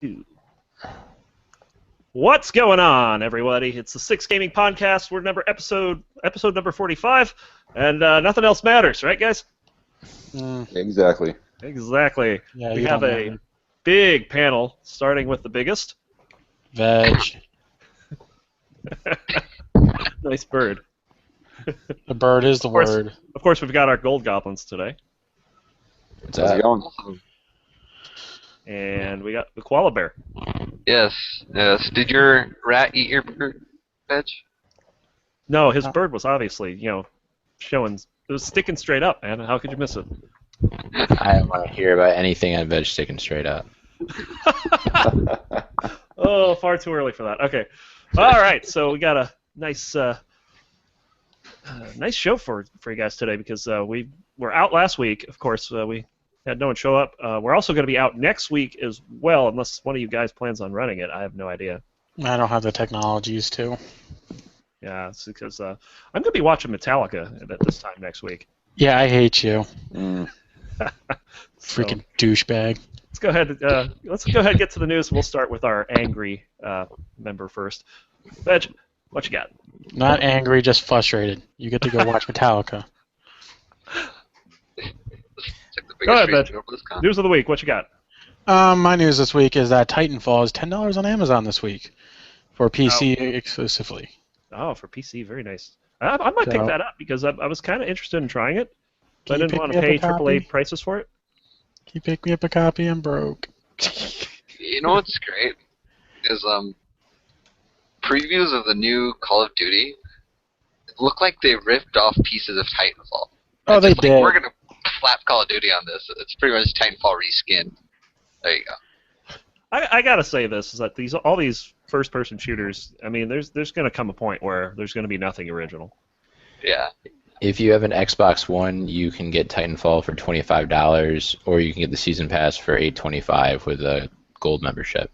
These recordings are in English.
Two. What's going on, everybody? It's the Six Gaming Podcast. We're episode number 45, and nothing else matters, right, guys? Exactly. Exactly. Yeah, we you have don't a matter. big panel, starting with the biggest. Veg. Nice bird. The bird is the course. word. Of course, we've got our gold goblins today, How's it going? and we got the koala bear. Yes, yes. Did your rat eat your bird, Veg? No, his bird was obviously, showing. It was sticking straight up, man. How could you miss it? I don't want to hear about anything on Veg sticking straight up. Oh, far too early for that. Okay. All right. So we got a nice show for you guys today because we were out last week. Of course, we had no one show up. We're also going to be out next week as well, unless one of you guys plans on running it. I have no idea. I don't have the technologies to. Yeah, it's because I'm going to be watching Metallica at this time next week. Yeah, I hate you. So, Freaking douchebag. let's go ahead. Let's go ahead and get to the news. We'll start with our angry member first. Veg, what you got? Not angry, just frustrated. You get to go watch Metallica. It's like the Go ahead, biggest Veg. reason over this con. News of the week. What you got? My news this week is that Titanfall is $10 on Amazon this week for PC exclusively. Oh, for PC, very nice. I might pick So- that up because I was kind of interested in trying it, but I Can you didn't pick want me to up a pay copy? AAA prices for it. Can you pick me up a copy? I'm broke. You know what's great is previews of the new Call of Duty look like they ripped off pieces of Titanfall. Oh, It's they just like, did. we're gonna slap Call of Duty on this. It's pretty much Titanfall reskinned. There you go. I gotta say this is that all these first-person shooters. I mean, there's going to come a point where there's going to be nothing original. Yeah. If you have an Xbox One, you can get Titanfall for $25, or you can get the season pass for $8.25 with a gold membership.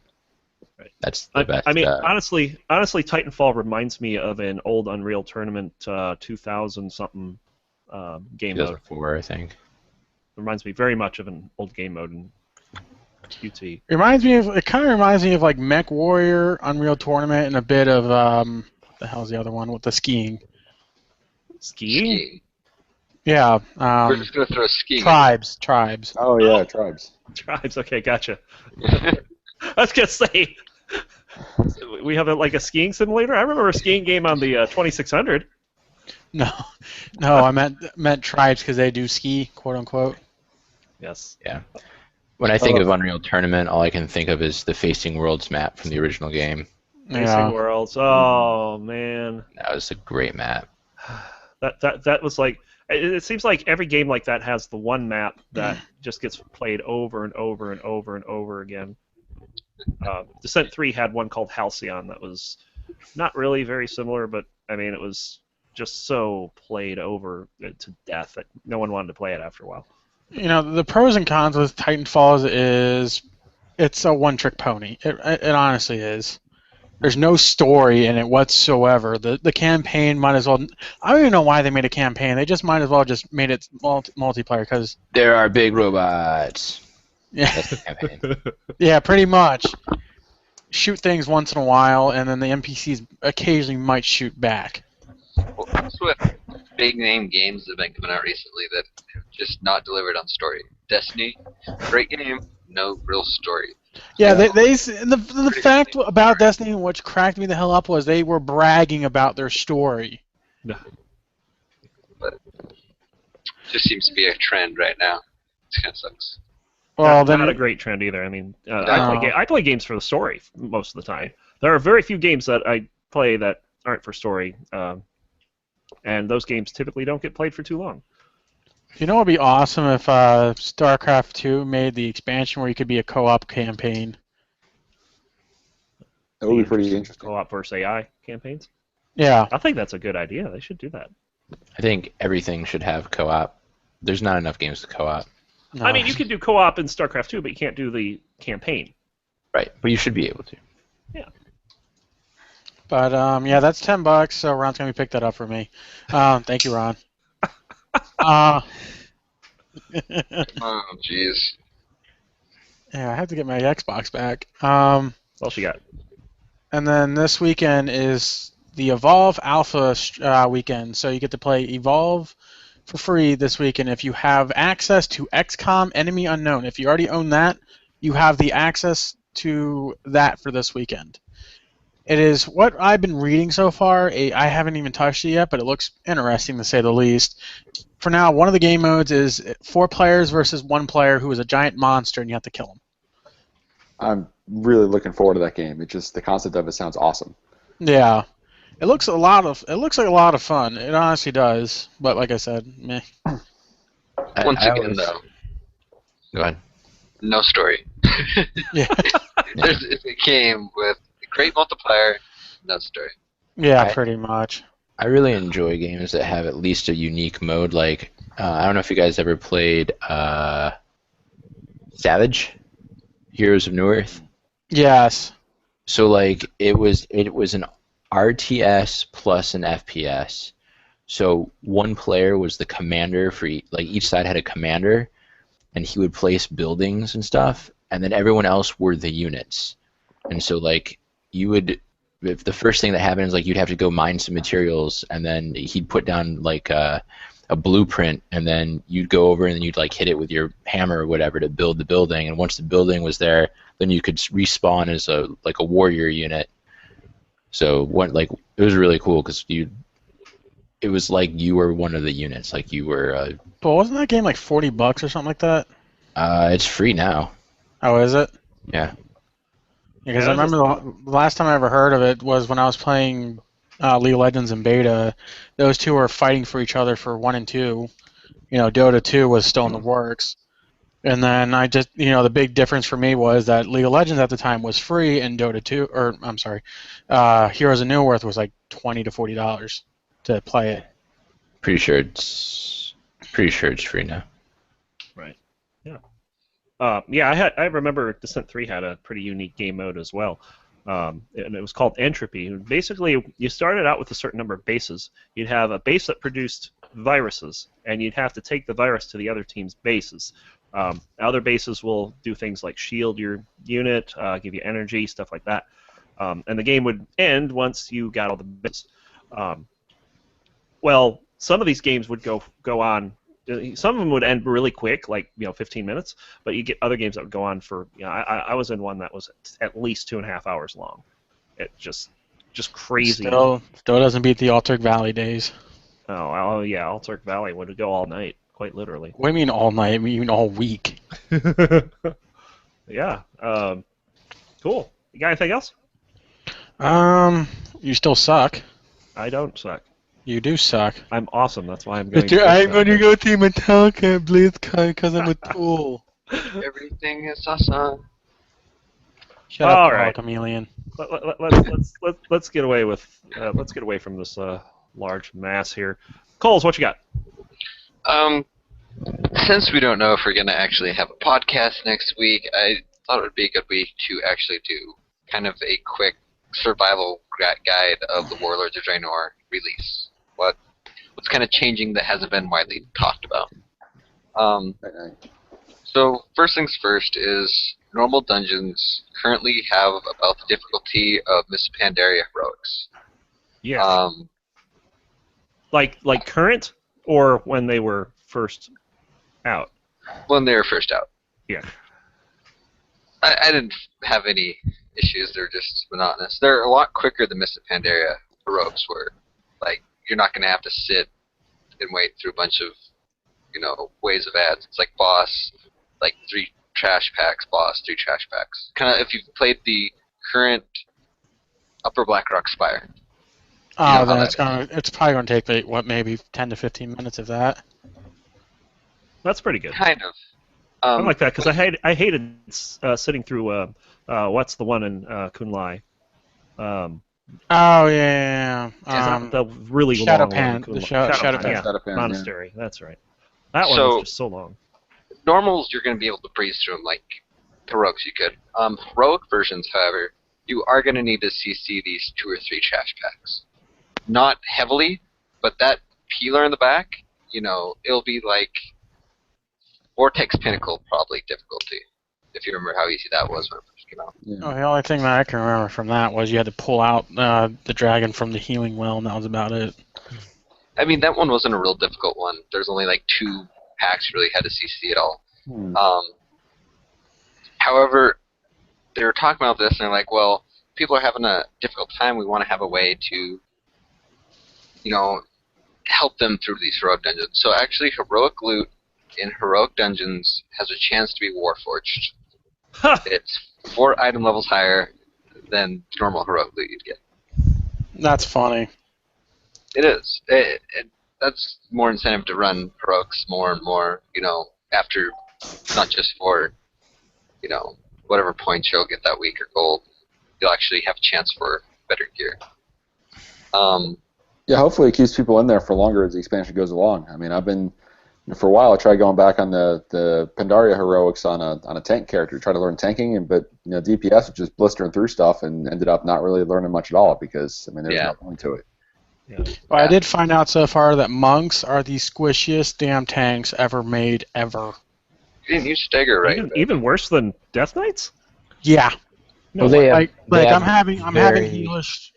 Right. That's the best. I mean, honestly, Titanfall reminds me of an old Unreal Tournament 2000 something game mode. 2004, I think. Reminds me very much of an old game mode in QT. It kind of reminds me of like Mech Warrior, Unreal Tournament, and a bit of what the hell's the other one with the skiing? Skiing? Yeah, We're just gonna throw skiing. Tribes. Oh yeah, tribes. Tribes. Okay, gotcha. I was gonna say we have like a skiing simulator. I remember a skiing game on the 2600. No, I meant tribes because they do ski, quote unquote. Yes. Yeah. When I think of Unreal Tournament, all I can think of is the Facing Worlds map from the original game. Racing Yeah. Worlds. Oh man, That was a great map. that was like. It seems like every game like that has the one map that just gets played over and over and over and over again. Descent 3 had one called Halcyon that was not really very similar, but I mean it was just so played over to death that no one wanted to play it after a while. You know, the pros and cons with Titanfall is it's a one-trick pony. It honestly is. There's no story in it whatsoever. The campaign might as well. I don't even know why they made a campaign. They just might as well just made it multiplayer because There are big robots. yeah, That's the campaign. yeah, pretty much. Shoot things once in a while, and then the NPCs occasionally might shoot back. Well, that's what big name games have been coming out recently that have just not delivered on story. Destiny, great game, no real story. Yeah, Yeah. the fact about Destiny, which cracked me the hell up, was they were bragging about their story. But it just seems to be a trend right now. It kind of sucks. Well, not then a great trend either. I mean, No. I play games for the story most of the time. There are very few games that I play that aren't for story, and those games typically don't get played for too long. you know what would be awesome if StarCraft 2 made the expansion where you could be a co-op campaign. That would be pretty interesting. Co-op versus AI campaigns. Yeah. I think that's a good idea. They should do that. I think everything should have co-op. There's not enough games to co-op. No. I mean, you can do co-op in StarCraft 2, but you can't do the campaign. Right, but you should be able to. But yeah, that's $10. So Ron's gonna pick that up for me. Thank you, Ron. Oh, jeez. Yeah, I have to get my Xbox back. What else you got? And then this weekend is the Evolve Alpha weekend, so you get to play Evolve for free this weekend if you have access to XCOM Enemy Unknown. If you already own that, you have the access to that for this weekend. It is what I've been reading so far. I haven't even touched it yet, but it looks interesting to say the least. For now, one of the game modes is 4 players versus 1 player who is a giant monster, and you have to kill him. I'm really looking forward to that game. The concept of it sounds awesome. Yeah, it looks like a lot of fun. It honestly does. But like I said, meh. Once again, though, Go ahead. no story. Yeah. It's a game with great multiplayer, no story. Yeah, pretty much. I really enjoy games that have at least a unique mode. Like, I don't know if you guys ever played Savage, Heroes of New Earth. Yes. So like it was an RTS plus an FPS. So one player was the commander for each side had a commander, and he would place buildings and stuff, and then everyone else were the units. And so like if the first thing that happened is like you'd have to go mine some materials, and then he'd put down like a blueprint, and then you'd go over and then you'd like hit it with your hammer or whatever to build the building, and once the building was there, then you could respawn as a warrior unit. So it was really cool because it was like you were one of the units, like you were. But wasn't that game like $40 or something like that? It's free now. Oh, is it? Yeah. Because I remember the last time I ever heard of it was when I was playing League of Legends in beta. Those two were fighting for each other for 1 and 2. Dota 2 was still in the works. And then the big difference for me was that League of Legends at the time was free, and Dota 2, Heroes of New Earth was like $20 to $40 to play it. Pretty sure it's free now. Right. Yeah. I remember Descent 3 had a pretty unique game mode as well. And it was called Entropy. Basically, you started out with a certain number of bases. You'd have a base that produced viruses, and you'd have to take the virus to the other team's bases. Other bases will do things like shield your unit, give you energy, stuff like that. And the game would end once you got all the bits. Well, some of these games would go on. Some of them would end really quick, like 15 minutes. But you get other games that would go on for. I was in one that was at least 2.5 hours long. It just crazy. Still doesn't beat the Altered Valley days. Oh yeah, Altered Valley would go all night, quite literally. What do you mean all night? I mean all week. Yeah. Cool. You got anything else? You still suck. I don't suck. You do suck. I'm awesome. That's why I'm going. I'm going to go to Metallica and BlizzCon because I'm a tool. Everything is awesome. Shut up, All Paul right. Chameleon. Let's get away from this large mass here. Coles, what you got? Since we don't know if we're going to actually have a podcast next week, I thought it would be a good week to actually do kind of a quick survival guide of the Warlords of Draenor release. What's kind of changing that hasn't been widely talked about. So first things first is normal dungeons currently have about the difficulty of Mists of Pandaria Heroics. Yeah. Like current or when they were first out? When they were first out. Yeah. I didn't have any issues. They're just monotonous. They're a lot quicker than Mists of Pandaria Heroics were. Like, you're not going to have to sit and wait through a bunch of, waves of ads. It's like boss, like 3 trash packs, boss, 3 trash packs. Kind of if you've played the current Upper Blackrock Spire. Oh, then it's probably going to take maybe 10 to 15 minutes of that. That's pretty good. Kind of. I like that because I hated sitting through what's the one in Kunlai. Oh yeah. The really Shadow long Pan. one. The Shadow Pan. Yeah, Shadow Pan, Monastery. Yeah. That's right. That one was just so long. Normals, you're going to be able to breeze through them like heroics you could. Heroic versions, however, you are going to need to CC these 2 or 3 trash packs. Not heavily, but that peeler in the back, it'll be like Vortex Pinnacle probably difficulty. if you remember how easy that was when it first came out. Yeah. Oh, the only thing that I can remember from that was you had to pull out the dragon from the healing well, and that was about it. I mean, that one wasn't a real difficult one. There's only like 2 packs you really had to CC at all. Hmm. However, they were talking about this, and they're like, well, people are having a difficult time. We want to have a way to, help them through these heroic dungeons. So actually, heroic loot in heroic dungeons has a chance to be warforged. Huh. It's 4 item levels higher than normal heroic loot you'd get. That's funny. It is. That's more incentive to run heroics more and more, after, not just for, whatever points you'll get that week or gold. You'll actually have a chance for better gear. Yeah, hopefully it keeps people in there for longer as the expansion goes along. I mean, I've been, for a while, I tried going back on the Pandaria heroics on a tank character, try to learn tanking, but DPS was just blistering through stuff and ended up not really learning much at all because there's no point to it. Yeah. Well, I did find out so far that monks are the squishiest damn tanks ever made, ever. You didn't use Stagger right. Even worse than Death Knights? Yeah. No, Well, they have, Like they I'm have having very- healish.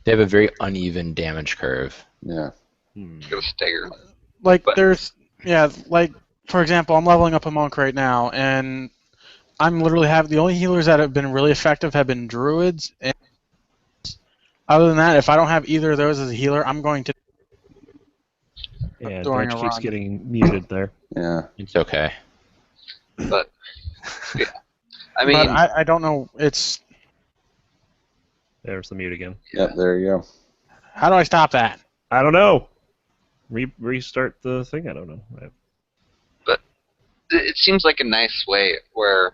They have a very uneven damage curve. Yeah. Go Stagger. Like But- for example, I'm leveling up a monk right now, and I'm literally the only healers that have been really effective have been druids. And other than that, if I don't have either of those as a healer, I'm going to. Yeah, During Branch a keeps run. getting muted there. Yeah. It's okay. But, yeah. I mean, But I don't know. It's There's the mute again. Yep, there you go. how do I stop that? I don't know. Restart the thing. I don't know. it seems like a nice way where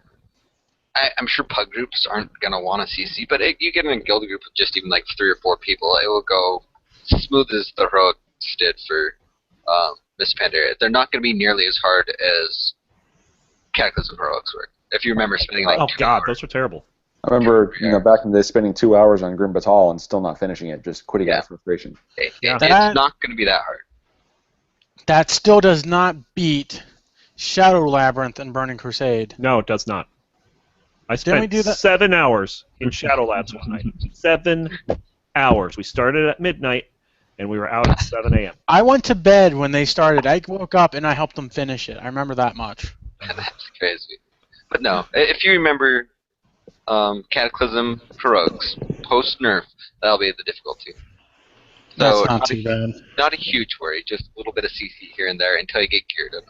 I'm sure pug groups aren't going to want to CC, but you get in a guild group with just even like 3 or 4 people, it will go smooth as the heroics did for Miss Pandaria. They're not going to be nearly as hard as Cataclysm heroics were. If you remember spending like 2 God, hours. those are terrible. I remember, back in the day spending 2 hours on Grim Batal and still not finishing it, just quitting out of frustration. Yeah. It's not going to be that hard. That still does not beat Shadow Labyrinth and Burning Crusade. No, it does not. I Didn't we spent do that? 7 hours in Shadow Labs one night. 7 hours. We started at midnight, and we were out at 7 a.m. I went to bed when they started. I woke up and I helped them finish it. I remember that much. That's crazy. But no, if you remember Cataclysm heroics, post-nerf, that'll be the difficulty. So That's not too bad. not a huge worry, just a little bit of CC here and there until you get geared up.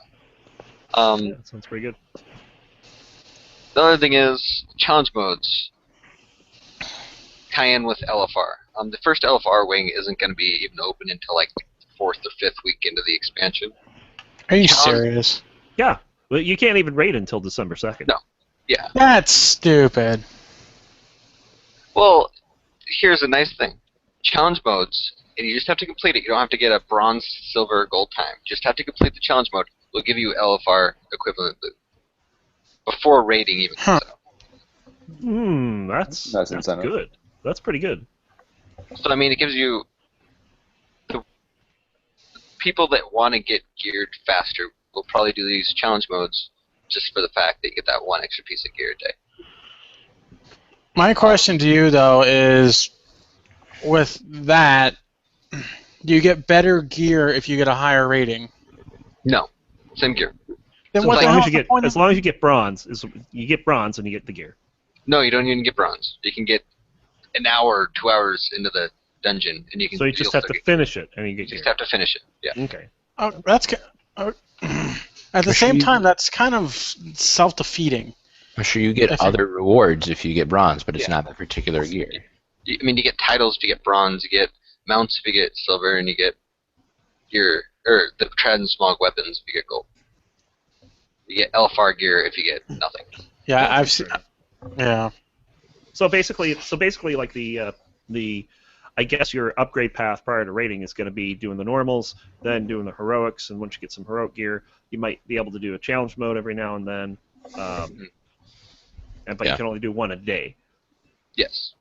Yeah, that sounds pretty good. The other thing is challenge modes tie in with LFR. The first LFR wing isn't going to be even open until like the 4th or 5th week into the expansion. Are you serious? Yeah, but you can't even raid until December 2nd. No. Yeah. That's stupid. Well, here's a nice thing. Challenge modes, and you just have to complete it. You don't have to get a bronze, silver, gold time. You just have to complete the challenge mode. We'll give you LFR equivalent loot before raiding even comes out. That's incentive. good. That's pretty good. So, I mean, it gives you the people that want to get geared faster will probably do these challenge modes just for the fact that you get that one extra piece of gear a day. My question to you, though, is with that, do you get better gear if you get a higher rating? No, same gear. Then So what as the long hell As is you the get, point as of- long as you get bronze, you get bronze and you get the gear. No, you don't even get bronze. You can get an hour or 2 hours into the dungeon, and you can. So you just have to finish it and you get You just gear. have to finish it. Yeah. Okay. Oh, that's at the same time, that's kind of self-defeating. I'm sure you get If you- other rewards if you get bronze, but it's Yeah. not that particular gear. I mean, you get titles if you get bronze, you get mounts if you get silver, and you get the transmog weapons if you get gold. You get LFR gear if you get nothing. Yeah, I've seen. Yeah. So basically, like the I guess your upgrade path prior to raiding is going to be doing the normals, then doing the heroics, and once you get some heroic gear, you might be able to do a challenge mode every now and then. But Yeah. you can only do one a day. Yes.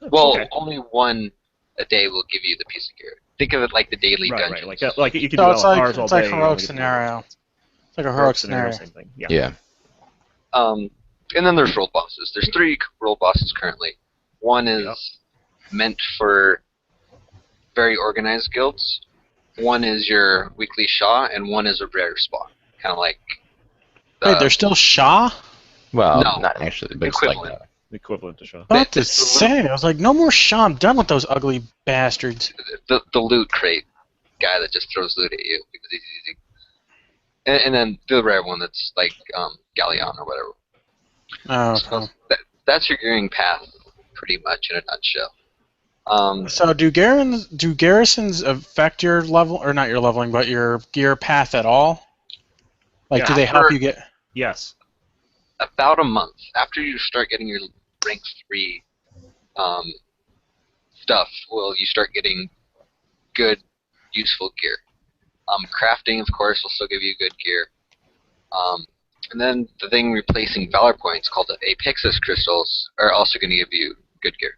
Well, Okay. only one a day will give you the piece of gear. Think of it like the daily Right, dungeons. like you can So do it's LFRs like all it's day. like you heroic only get scenario. It's like a heroic heroic scenario. same thing. Yeah. Yeah. And then there's world bosses. There's 3 world bosses currently. One is meant for very organized guilds. One is your weekly Shaw, and one is a rare spot. Kind of like. Wait, there's still Shaw? Well, No. not actually, but it's like Equivalent. that. Equivalent to Shaw. About to say, I was like, no more Shaw. I'm done with those ugly bastards. the loot crate guy that just throws loot at you because he's easy. And then the rare one that's like Galleon or whatever. Oh, So okay. that's your gearing path, pretty much in a nutshell. So do garrisons affect your level, or not your leveling, but your gear path at all? Like, do Yeah. they help you get? Yes. About a month after you start getting your rank 3 stuff, you start getting good, useful gear. Crafting, of course, will still give you good gear. And then the thing replacing Valor Points, called the Apexis Crystals, are also going to give you good gear.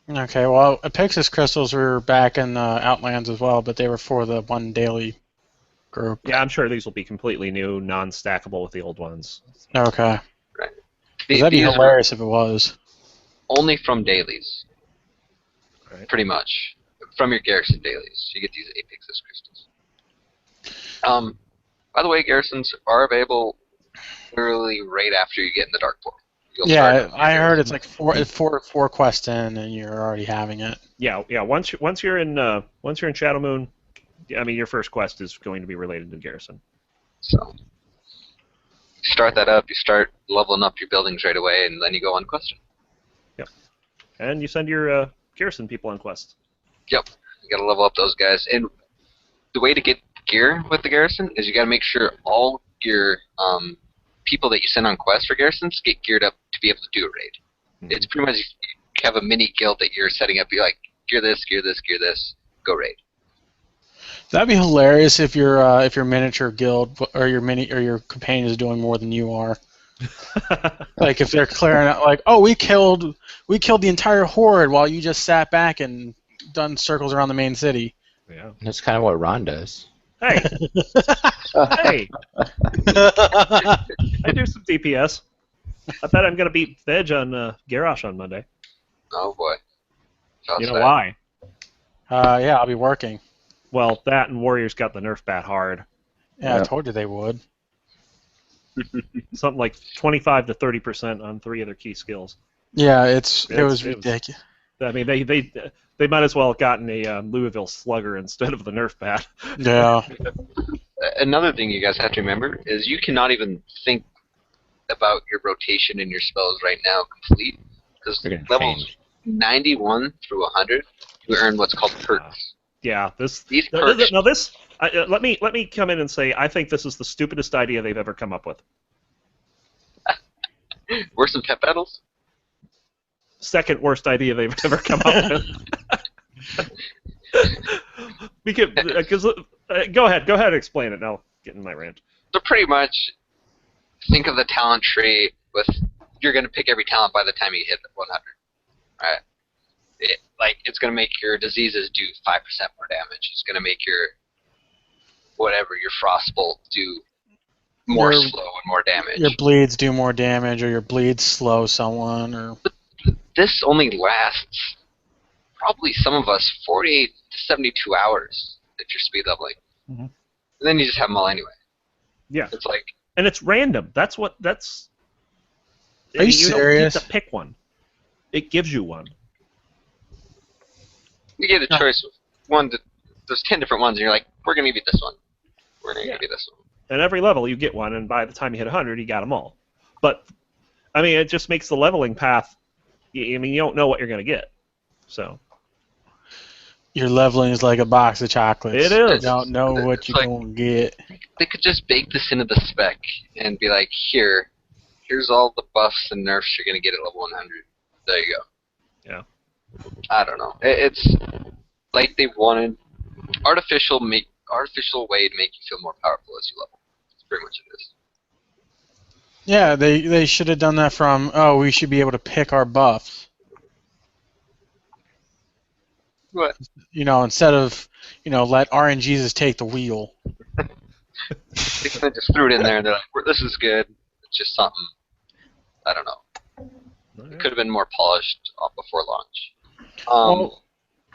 Okay, well, Apexis crystals were back in Outlands as well, but they were for the one daily group. Yeah, I'm sure these will be completely new, non-stackable with the old ones. Okay. Right. 'Cause that'd be These are hilarious if it was. only from dailies, Right. pretty much. From your Garrison dailies, you get these Apexis Crystals. By the way, Garrisons are available literally right after you get in the Dark Portal. You'll Yeah, start I heard it's Garrison. like four quests in, and you're already having it. Yeah. Once you're in Shadow Moon, I mean your first quest is going to be related to Garrison. So you start that up, you start leveling up your buildings right away, and then you go on question. And you send your Garrison people on quests. Yep, you gotta level up those guys. And the way to get gear with the Garrison is you gotta make sure all your people that you send on quests for Garrisons get geared up to be able to do a raid. Mhm. It's pretty much you have a mini guild that you're setting up. You're like, gear this, gear this, gear this, go raid. That'd be hilarious if your miniature guild or your companion is doing more than you are. Like if they're clearing out, like, oh, we killed the entire horde while you just sat back and done circles around the main city. Yeah. That's kind of what Ron does. Hey. Hey. I do some DPS. I bet I'm gonna beat Veg on Garrosh on Monday. Oh boy. How's You know that? why? Yeah, I'll be working. Well, that and Warriors got the nerf bat hard. Yeah, Yeah. I told you they would. Something like 25 to 30% on 3 of their key skills. Yeah, it was It was- ridiculous. I mean, they might as well have gotten a Louisville Slugger instead of the nerf bat. Yeah. Another thing you guys have to remember is you cannot even think about your rotation and your spells right now complete, because They're gonna levels change. 91 through 100 you earn what's called perks. Yeah, These perks, let me come in and say I think this is the stupidest idea they've ever come up with. were some pet battles? Second worst idea they've ever come up with. Because go ahead and explain it. Now, get in my rant. So pretty much, think of the talent tree with you're going to pick every talent by the time you hit 100. Right? It's going to make your diseases do 5% more damage. It's going to make your frostbolt do more Your- slow and more damage. Your bleeds do more damage, or your bleeds slow someone, or This only lasts probably some of us 48 to 72 hours if you're speed leveling. Mhm. And then you just have them all anyway. Yeah, It's like, and it's random. That's. Are you don't serious? get to pick one. It gives you one. you get a choice of one. There's 10 different ones, and you're like, we're going to give you this one. We're going to give you this one. And every level you get one, and by the time you hit 100, you got them all. But I mean, it just makes the leveling path. I mean, you don't know what you're going to get. So your leveling is like a box of chocolates. It is. You don't know what It's you're like- going to get. They could just bake this into the spec and be like, here's all the buffs and nerfs you're going to get at level 100. There you go. Yeah. I don't know. It's like they wanted artificial way to make you feel more powerful as you level. That's pretty much it is. Yeah, they should have done that from, we should be able to pick our buffs. What? Instead of, let RNGs take the wheel. They kind of just threw it in there and they're like, this is good. It's just something. I don't know. All It right. could have been more polished before launch.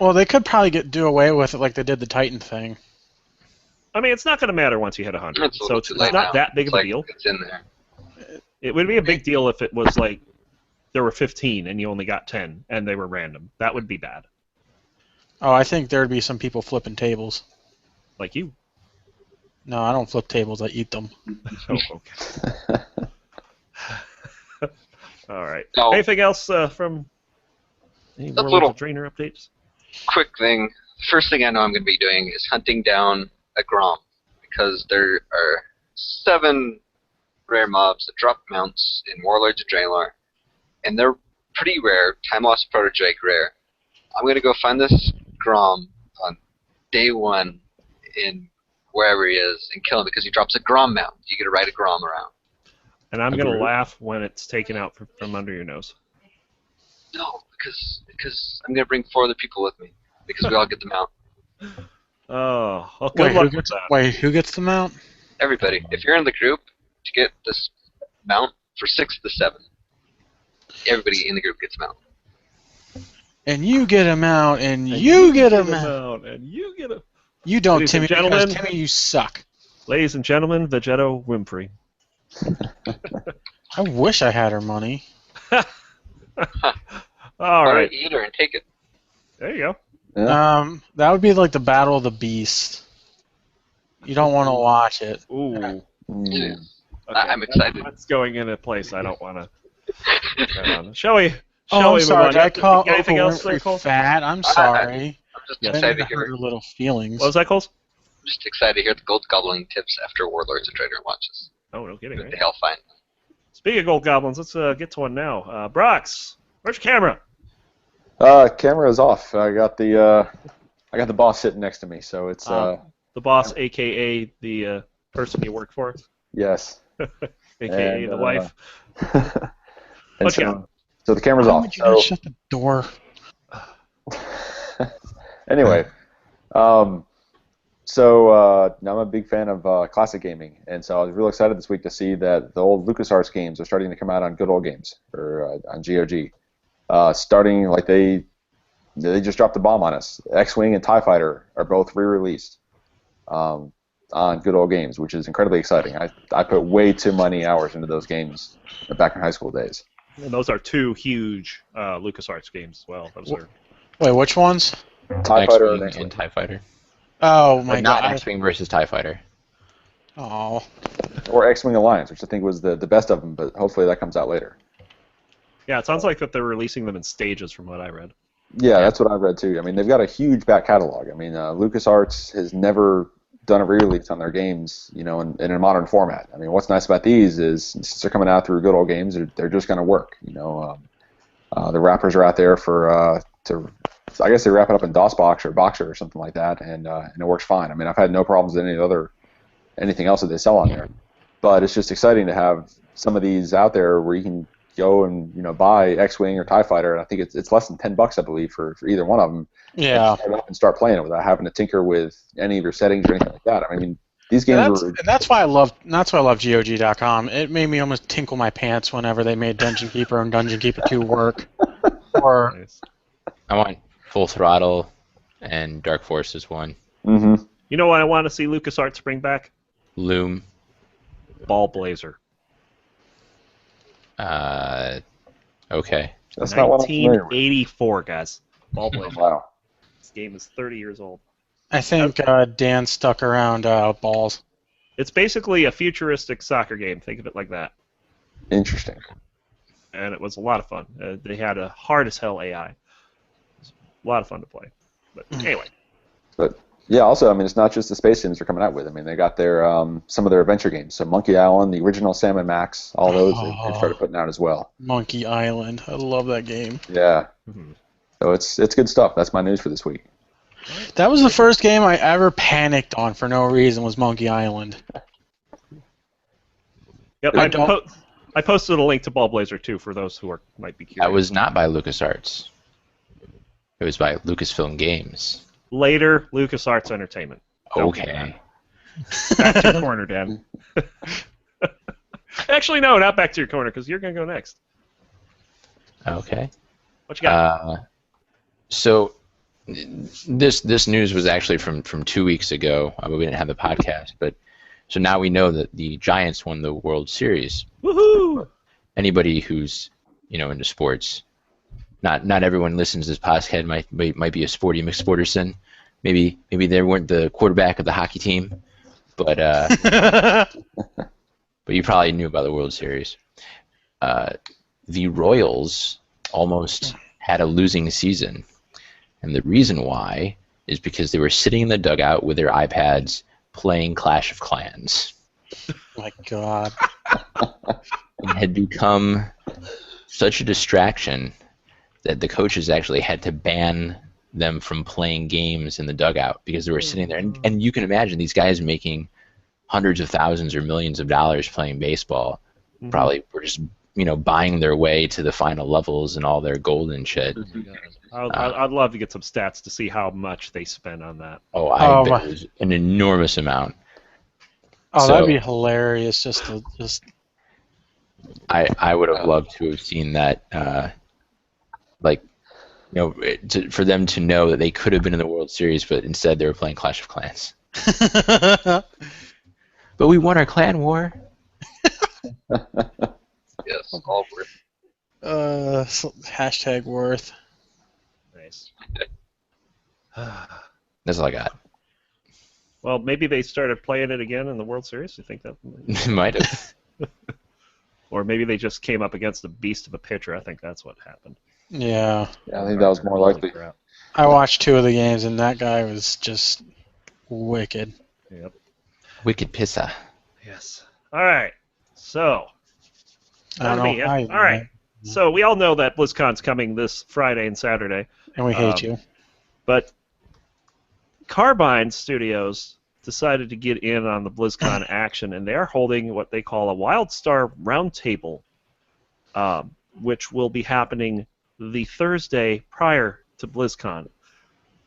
Well, they could probably do away with it like they did the Titan thing. I mean, it's not going to matter once you hit 100, It's a so little it's too late not now. that big It's of a like, deal. It's in there. It would be a big deal if it was like there were 15 and you only got 10 and they were random. That would be bad. Oh, I think there'd be some people flipping tables. Like you. No, I don't flip tables. I eat them. Oh, okay. All right. No. Anything else from any That's Warlords little- of Draenor updates? Quick thing. The first thing I know I'm going to be doing is hunting down a Grom, because there are 7 rare mobs that drop mounts in Warlords of Draenor, and they're pretty rare, Time Lost Protege rare. I'm going to go find this Grom on day 1 in wherever he is and kill him because he drops a Grom mount. You get to ride a Grom around. And I'm going to Agreed. laugh when it's taken out from under your nose. No, because I'm going to bring 4 other people with me because we all get the mount. Oh, well, good Wait, luck with that. who gets the mount? Everybody, if you're in the group to get this mount for 6 to 7, everybody in the group gets a mount. And you get him out, and you get him out. out. And you get a... You don't, Ladies and Timmy, because gentlemen. Timmy, you suck. Ladies and gentlemen, Vegetto Winfrey. I wish I had her money. All Or right. eat her and take it. There you go. Yeah. That would be like the Battle of the Beast. You don't want to watch it. Ooh. Mm. I'm excited. That's going in a place I don't want to. Shall we? Oh, Shall I'm we sorry. move Did on? I call You got anything Oprah else there, Winfrey Cole? fat? I'm sorry. I'm just Yeah. I excited didn't to hurt hear. her little feelings. What was that, Coles? I'm just excited to hear the gold gobbling tips after Warlords of Draenor launches. Oh, no kidding, The right? Hellfine. Speaking of gold goblins, let's get to one now. Brox, where's your camera? Camera is off. I got the boss sitting next to me, so it's The boss, a.k.a. the person you work for, yes. a.k.a. And, the wife. and What you got? so the camera's Why off. would you not So shut the door? anyway, now I'm a big fan of classic gaming, and so I was real excited this week to see that the old LucasArts games are starting to come out on Good Old Games or on GOG. Starting like they just dropped the bomb on us. X-Wing and TIE Fighter are both re-released on Good Old Games, which is incredibly exciting. I put way too many hours into those games back in high school days. And those are 2 huge LucasArts games as well. Those are Wait, which ones? TIE Fighter and X-Wing X-Wing. and TIE Fighter. Oh my But not god. X-Wing versus TIE Fighter. Oh. Or X-Wing Alliance, which I think was the best of them, but hopefully that comes out later. yeah. It sounds like that they're releasing them in stages, from what I read. Yeah, that's what I've read too. I mean, they've got a huge back catalog. I mean, LucasArts has never done a re-release on their games, in a modern format. I mean, what's nice about these is since they're coming out through Good Old Games, they're just going to work. The wrappers are out there for I guess they wrap it up in DOSBox or Boxer or something like that, and it works fine. I mean, I've had no problems with anything else that they sell on there. But it's just exciting to have some of these out there where you can go and buy X-Wing or TIE Fighter, and I think it's less than $10, I believe, for either one of them. Yeah. And start playing it without having to tinker with any of your settings or anything like that. I mean, these games And that's why I love GOG.com. It made me almost tinkle my pants whenever they made Dungeon Keeper and Dungeon Keeper 2 work. Or Nice. I want Full Throttle and Dark Forces 1. Mm-hmm. You know what I want to see LucasArts bring back? Loom. Ball Blazer. Okay. That's not what I'm familiar with. 1984, guys. Ball Blazer. Wow. This game is 30 years old. I think Dan stuck around balls. It's basically a futuristic soccer game. Think of it like that. Interesting. And it was a lot of fun. They had a hard as hell AI. It was a lot of fun to play. But anyway, But yeah, also, I mean, it's not just the space sims they're coming out with. I mean, they got their some of their adventure games. So Monkey Island, the original Sam and Max, all those they've started putting out as well. Monkey Island. I love that game. Yeah. Mhm. So it's good stuff. That's my news for this week. That was the first game I ever panicked on for no reason was Monkey Island. Yep, I posted a link to Ball Blazer too for those who might be curious. That was not by LucasArts. It was by Lucasfilm Games. Later LucasArts Entertainment. Don't get Okay. Back to your corner, Dan. Actually, no, not back to your corner because you're gonna go next. Okay. What you got? So this news was actually from 2 weeks ago. We didn't have the podcast, but so now we know that the Giants won the World Series. Woohoo! Anybody who's into sports, not everyone listens to this podcast might be a sporty McSporterson. Maybe they weren't the quarterback of the hockey team, but you probably knew about the World Series. The Royals almost had a losing season, and the reason why is because they were sitting in the dugout with their iPads playing Clash of Clans. My God. It had become such a distraction that the coaches actually had to ban them from playing games in the dugout because they were sitting there. And you can imagine these guys making hundreds of thousands or millions of dollars playing baseball probably were just buying their way to the final levels and all their gold and shit. I'd love to get some stats to see how much they spent on that. I bet it was an enormous amount. Oh, that'd be hilarious! I would have loved to have seen that. For them to know that they could have been in the World Series, but instead they were playing Clash of Clans. But we won our clan war. Yes, all worth. Hashtag worth. Nice. That's all I got. Well, maybe they started playing it again in the World Series. You think that Might have. or maybe they just came up against a beast of a pitcher. I think that's what happened. Yeah. Yeah, I think that was more likely. I watched 2 of the games, and that guy was just wicked. Yep. Wicked pissa. Yes. All right. So. I don't know. All right. So we all know that BlizzCon's coming this Friday and Saturday. And we hate you. But Carbine Studios decided to get in on the BlizzCon action, and they're holding what they call a WildStar Roundtable, which will be happening the Thursday prior to BlizzCon.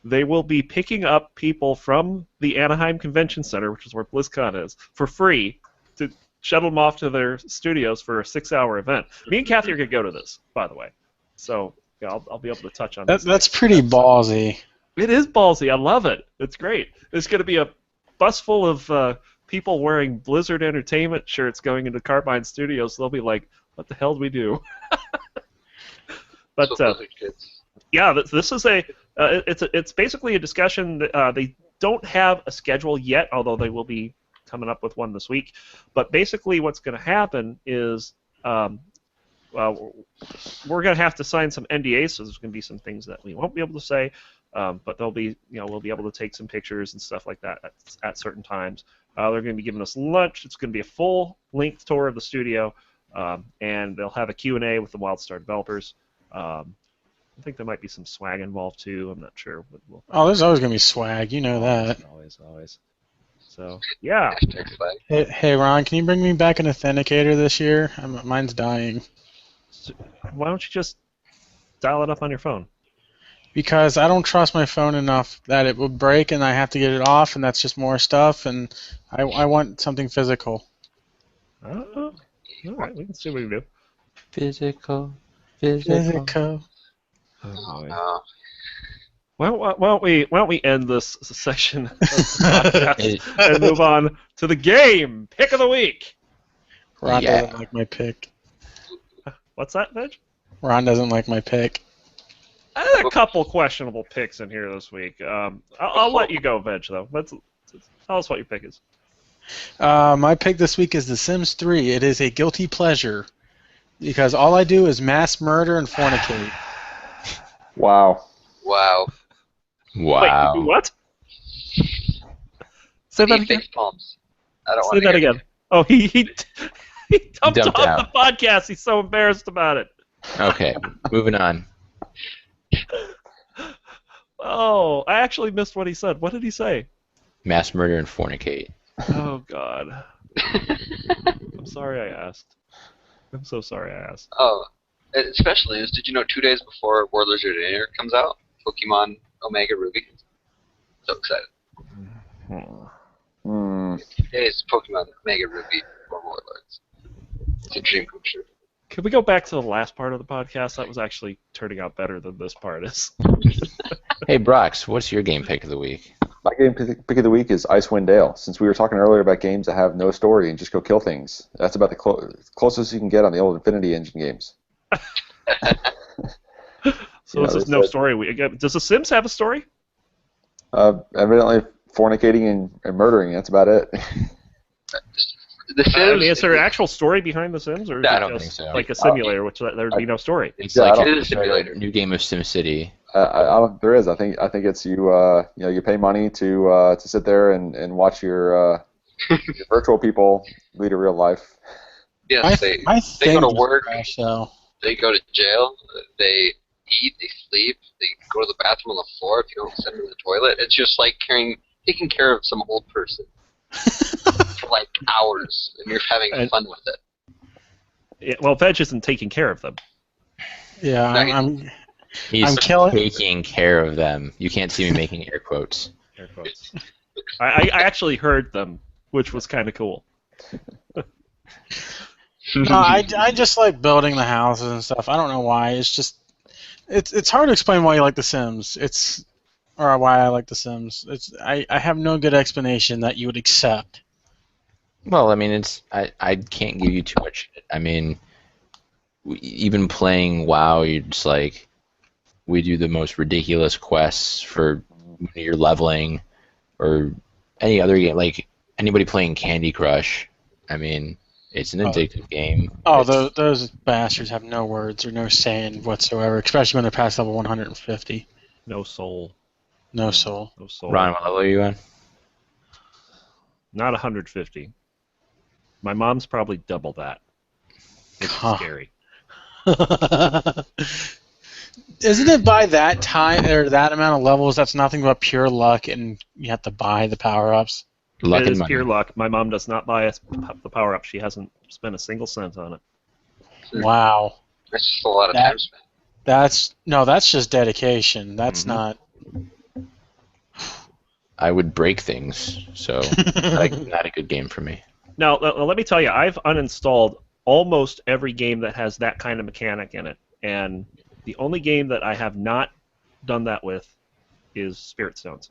They will be picking up people from the Anaheim Convention Center, which is where BlizzCon is, for free to shuttle them off to their studios for a 6-hour event. Me and Kathy are going to go to this, by the way. So yeah, I'll be able to touch on this. That's pretty ballsy. It is ballsy. I love it. It's great. It's going to be a bus full of people wearing Blizzard Entertainment shirts going into Carbine Studios. They'll be like, what the hell do we do? But yeah, this is it's basically a discussion. They don't have a schedule yet, although they will be coming up with one this week. But basically, what's going to happen is we're going to have to sign some NDAs, so there's going to be some things that we won't be able to say. But they'll be, we'll be able to take some pictures and stuff like that at certain times. They're going to be giving us lunch. It's going to be a full-length tour of the studio, and they'll have a Q&A with the WildStar developers. I think there might be some swag involved too. I'm not sure. Oh, there's always going to be swag. You know that. Always. So, yeah. Hey, Ron, can you bring me back an authenticator this year? Mine's dying. Why don't you just dial it up on your phone? Because I don't trust my phone enough that it will break and I have to get it off, and that's just more stuff, and I want something physical. All right, we can see what we can do. Physical. Oh, why don't we end this section of the podcast and move on to the game pick of the week? Ron doesn't like my pick. What's that, Veg? Ron doesn't like my pick. I had a couple questionable picks in here this week. I'll let you go, Veg, though. Tell us what your pick is. My pick this week is The Sims 3. It is a guilty pleasure because all I do is mass murder and fornicate. Wow. Wait, what? Say that again. Palms. I don't Say that again. Oh, he dumped off out. the podcast. He's so embarrassed about it. Okay, moving on. Oh, I actually missed what he said. What did he say? Mass murder and fornicate. Oh, God. I'm sorry I asked. I'm so sorry I asked. Oh, especially is, did you know 2 days before Warlords of Draenor comes out, Pokemon Omega Ruby? So excited. 2 days Pokemon Omega Ruby for Warlords. It's a dream come true. Can we go back to the last part of the podcast? That was actually turning out better than this part is. Hey, Brox, what's your game pick of the week? My game pick of the week is Icewind Dale. Since we were talking earlier about games that have no story and just go kill things, that's about the closest you can get on the old Infinity Engine games. So this is no story. Does The Sims have a story? Evidently fornicating and murdering. That's about it. The Sims. I mean, is there an actual story behind The Sims, or is I it don't just think so. like a simulator, which there'd be no story? It's Yeah, I like don't- It is a simulator. new game of SimCity. There is. I think it's you. You pay money to sit there and watch your virtual people lead a real life. Yes, they I they go to think work. Crash, though. They go to jail. They eat. They sleep. They go to the bathroom on the floor if you don't send them to the toilet. It's just like taking care of some old person for like hours, and you're having fun with it. Well, Veg isn't taking care of them. Yeah, I'm He's killing- taking care of them. You can't see me making air quotes. Air quotes. I actually heard them, which was kind of cool. No, I just like building the houses and stuff. I don't know why. It's just it's hard to explain why you like The Sims. Or why I like The Sims. I have no good explanation that you would accept. Well, I mean, I can't give you too much. I mean, even playing WoW, you're just like, we do the most ridiculous quests for when you're leveling, or any other game, like anybody playing Candy Crush. I mean, it's an addictive game. Oh, It's- those bastards have no words or no saying whatsoever, especially when they're past level 150. No soul. No soul. No soul. Ron, what level are you on? Not 150. My mom's probably double that. It's Huh. scary. Isn't it by that time or that amount of levels that's nothing but pure luck and you have to buy the power-ups? Luck It and is money. pure luck. My mom does not buy us the power up. She hasn't spent a single cent on it. Wow. That's just a lot of That- time spent. That's just dedication. That's Mhm. not. I would break things, so not a good game for me. Now, let me tell you, I've uninstalled almost every game that has that kind of mechanic in it, and the only game that I have not done that with is Spirit Stones.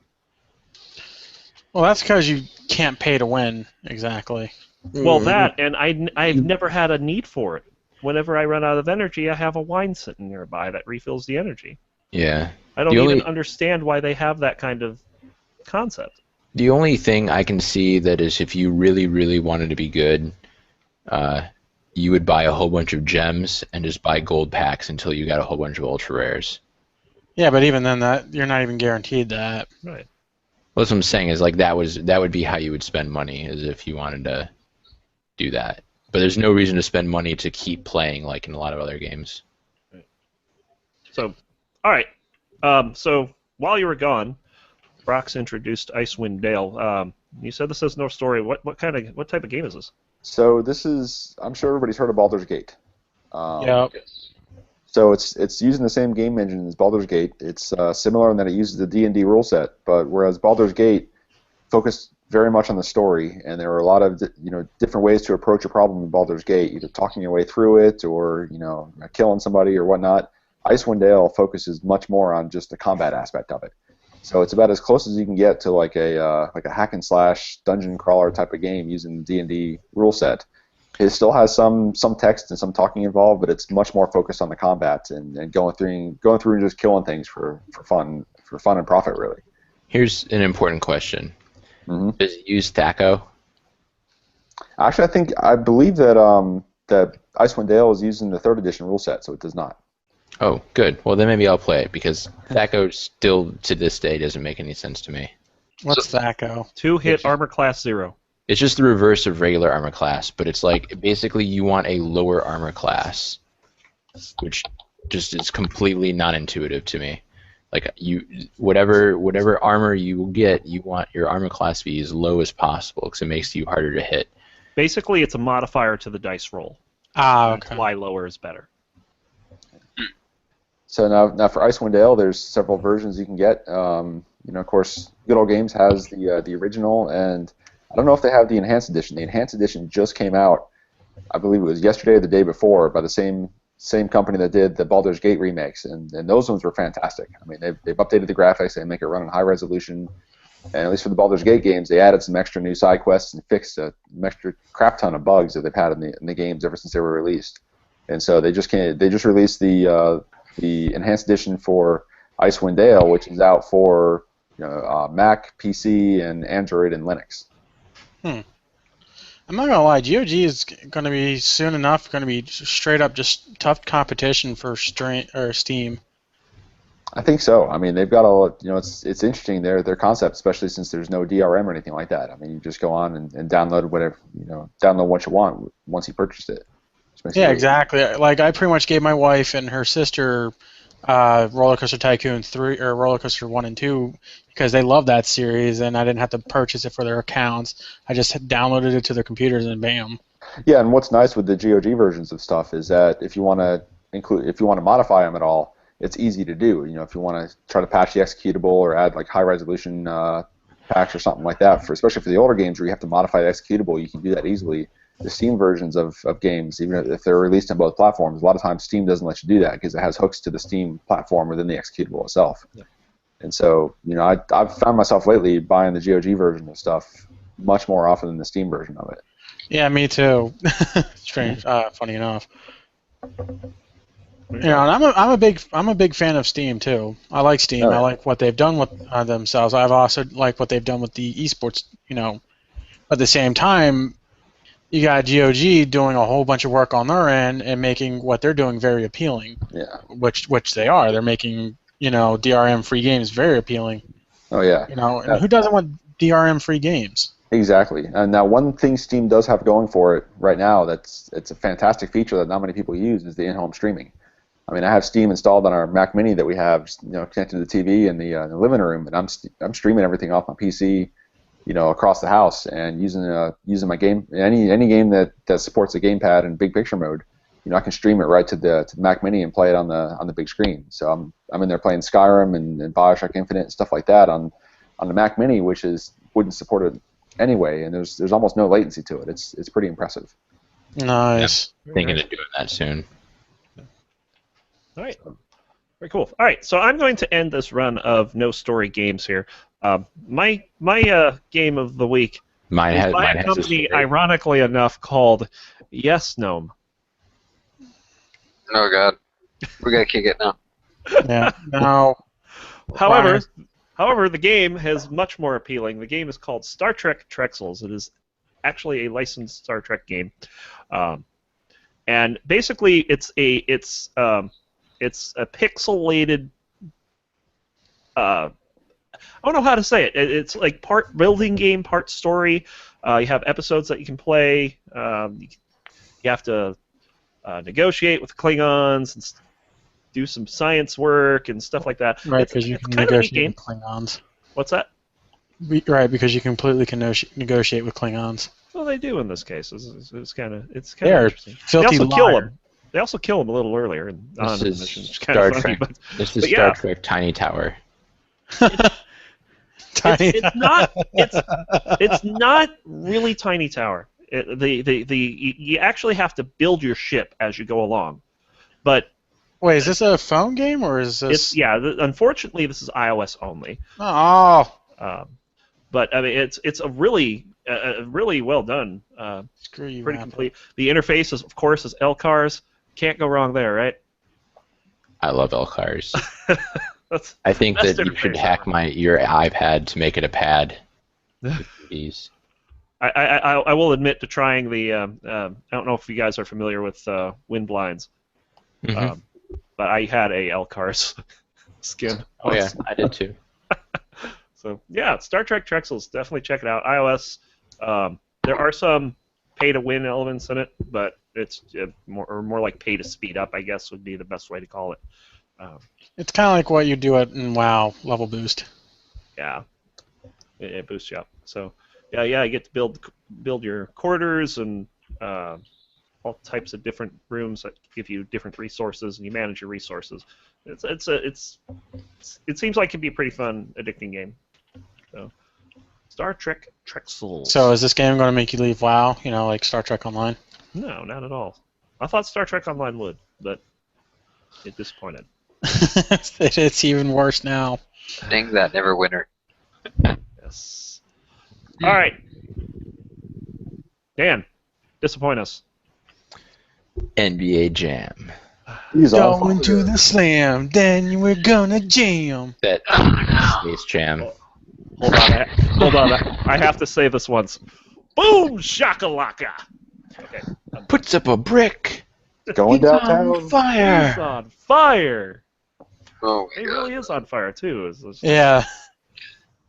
Well, that's because you can't pay to win. Exactly. Well, that, and I've never had a need for it. Whenever I run out of energy, I have a wine sitting nearby that refills the energy. Yeah. I don't The even only- understand why they have that kind of concept. The only thing I can see that is if you really, really wanted to be good, you would buy a whole bunch of gems and just buy gold packs until you got a whole bunch of ultra rares. Yeah, but even then, that you're not even guaranteed that. Right. Well, that's what I'm saying is like that would be how you would spend money, is if you wanted to do that. But there's no reason to spend money to keep playing like in a lot of other games. So, all right. So while you were gone, Brox introduced Icewind Dale. You said this has no story. What type of game is this? So this is, I'm sure everybody's heard of Baldur's Gate. Yep. Yes. So it's using the same game engine as Baldur's Gate. It's similar in that it uses the D&D rule set, but whereas Baldur's Gate focused very much on the story, and there were a lot of different ways to approach a problem in Baldur's Gate, either talking your way through it or killing somebody or whatnot. Icewind Dale focuses much more on just the combat aspect of it. So it's about as close as you can get to like a hack and slash dungeon crawler type of game using the D&D rule set. It still has some text and some talking involved, but it's much more focused on the combat and going through and just killing things for fun and profit, really. Here's an important question. hmm Does it use THAC0? Actually, I believe that that Icewind Dale is using the 3rd edition rule set, so it does not. Oh, good. Well, then maybe I'll play it, because THAC0 still, to this day, doesn't make any sense to me. What's that go? 2-hit armor class 0. It's just the reverse of regular armor class, but it's like basically you want a lower armor class, which just is completely non-intuitive to me. Like whatever armor you will get, you want your armor class to be as low as possible because it makes you harder to hit. Basically, it's a modifier to the dice roll. Ah, That's okay. why lower is better. So now for Icewind Dale, there's several versions you can get. Of course, Good Old Games has the original, and I don't know if they have the enhanced edition. The enhanced edition just came out I believe it was yesterday or the day before, by the same company that did the Baldur's Gate remakes, and those ones were fantastic. I mean, they've updated the graphics, they make it run in high resolution, and at least for the Baldur's Gate games, they added some extra new side quests and fixed an extra crap ton of bugs that they've had in the games ever since they were released. And so they just released the enhanced edition for Icewind Dale, which is out for Mac, PC, and Android and Linux. I'm not gonna lie, GOG is gonna be soon enough going to be straight up just tough competition for Steam. I think so. I mean, they've got it's interesting their concept, especially since there's no DRM or anything like that. I mean, you just go on and download whatever download what you want once you purchased it. Yeah, exactly. Like I pretty much gave my wife and her sister Roller Coaster Tycoon 3 or Roller Coaster 1 and 2 because they love that series, and I didn't have to purchase it for their accounts. I just downloaded it to their computers and bam. Yeah, and what's nice with the GOG versions of stuff is that if you want to modify them at all, it's easy to do. If you want to try to patch the executable or add like high resolution packs or something like that, especially for the older games where you have to modify the executable, you can do that easily. The Steam versions of games, even if they're released on both platforms, a lot of times Steam doesn't let you do that because it has hooks to the Steam platform within the executable itself. Yeah. And so, I've found myself lately buying the GOG version of stuff much more often than the Steam version of it. Yeah, me too. Strange, funny enough. And I'm a big fan of Steam too. I like Steam. I like what they've done with themselves. I've also liked what they've done with the esports. At the same time, you got GOG doing a whole bunch of work on their end and making what they're doing very appealing. Yeah. Which they are. They're making DRM free games very appealing. Oh yeah. And who doesn't want DRM free games? Exactly. And now one thing Steam does have going for it right now it's a fantastic feature that not many people use is the in-home streaming. I mean, I have Steam installed on our Mac Mini that we have, connected to the TV in the living room, and I'm streaming everything off my PC, across the house, and using my game any game that supports the gamepad and big picture mode. I can stream it right to the Mac Mini and play it on the big screen. So I'm in there playing Skyrim and BioShock Infinite and stuff like that on the Mac Mini, which wouldn't support it anyway, and there's almost no latency to it. It's pretty impressive. Nice. Yep. Thinking of doing that soon. All right. Very cool. All right, so I'm going to end this run of no story games here. My game of the week is by a company, ironically enough, called Yes Gnome. Oh God, we gotta kick it now. Yeah. No. However, the game has much more appealing. The game is called Star Trek Trexels. It is actually a licensed Star Trek game, and basically it's a pixelated. I don't know how to say it. It's like part building game, part story. You have episodes that you can play. You have to negotiate with the Klingons and do some science work and stuff like that. Right, because you can negotiate with Klingons. What's that? Right, because you completely can negotiate with Klingons. Well, they do in this case. It's kind of interesting. Filthy they also liar. kill them. They also kill them a little earlier on the mission. It's kind of funny, this is Star Trek Tiny Tower. It's not really Tiny Tower. You actually have to build your ship as you go along. But wait, is this a phone game or is this? Unfortunately, this is iOS only. Oh. But I mean, it's a really well done. Screw you, pretty man. complete. The interface is, of course, is LCARS. Can't go wrong there, right? I love LCARS. I think that you should hack your iPad to make it a pad. I will admit to trying the. I don't know if you guys are familiar with Wind Blinds, but I had a LCARS skin. Oh yeah, I did too. So yeah, Star Trek Trexels, definitely check it out. iOS. There are some pay-to-win elements in it, but it's more like pay-to-speed up, I guess would be the best way to call it. It's kind of like what you do in WoW level boost. Yeah, it boosts you up. So yeah, you get to build your quarters and all types of different rooms that give you different resources, and you manage your resources. It seems like it can be a pretty fun, addicting game. So, Star Trek Trexels. So is this game going to make you leave WoW? Like Star Trek Online? No, not at all. I thought Star Trek Online would, but it disappointed. It's even worse now. Dang that never winner. Yes. All right. Dan, disappoint us. NBA Jam. He's on Going fire. to the slam, then we're gonna jam. That Oh, Space Jam. Hold on. I have to say this once. Boom shakalaka. Okay. Puts up a brick. Going downtown. He's Fire. on fire. Oh He my god. really is on fire too. Yeah.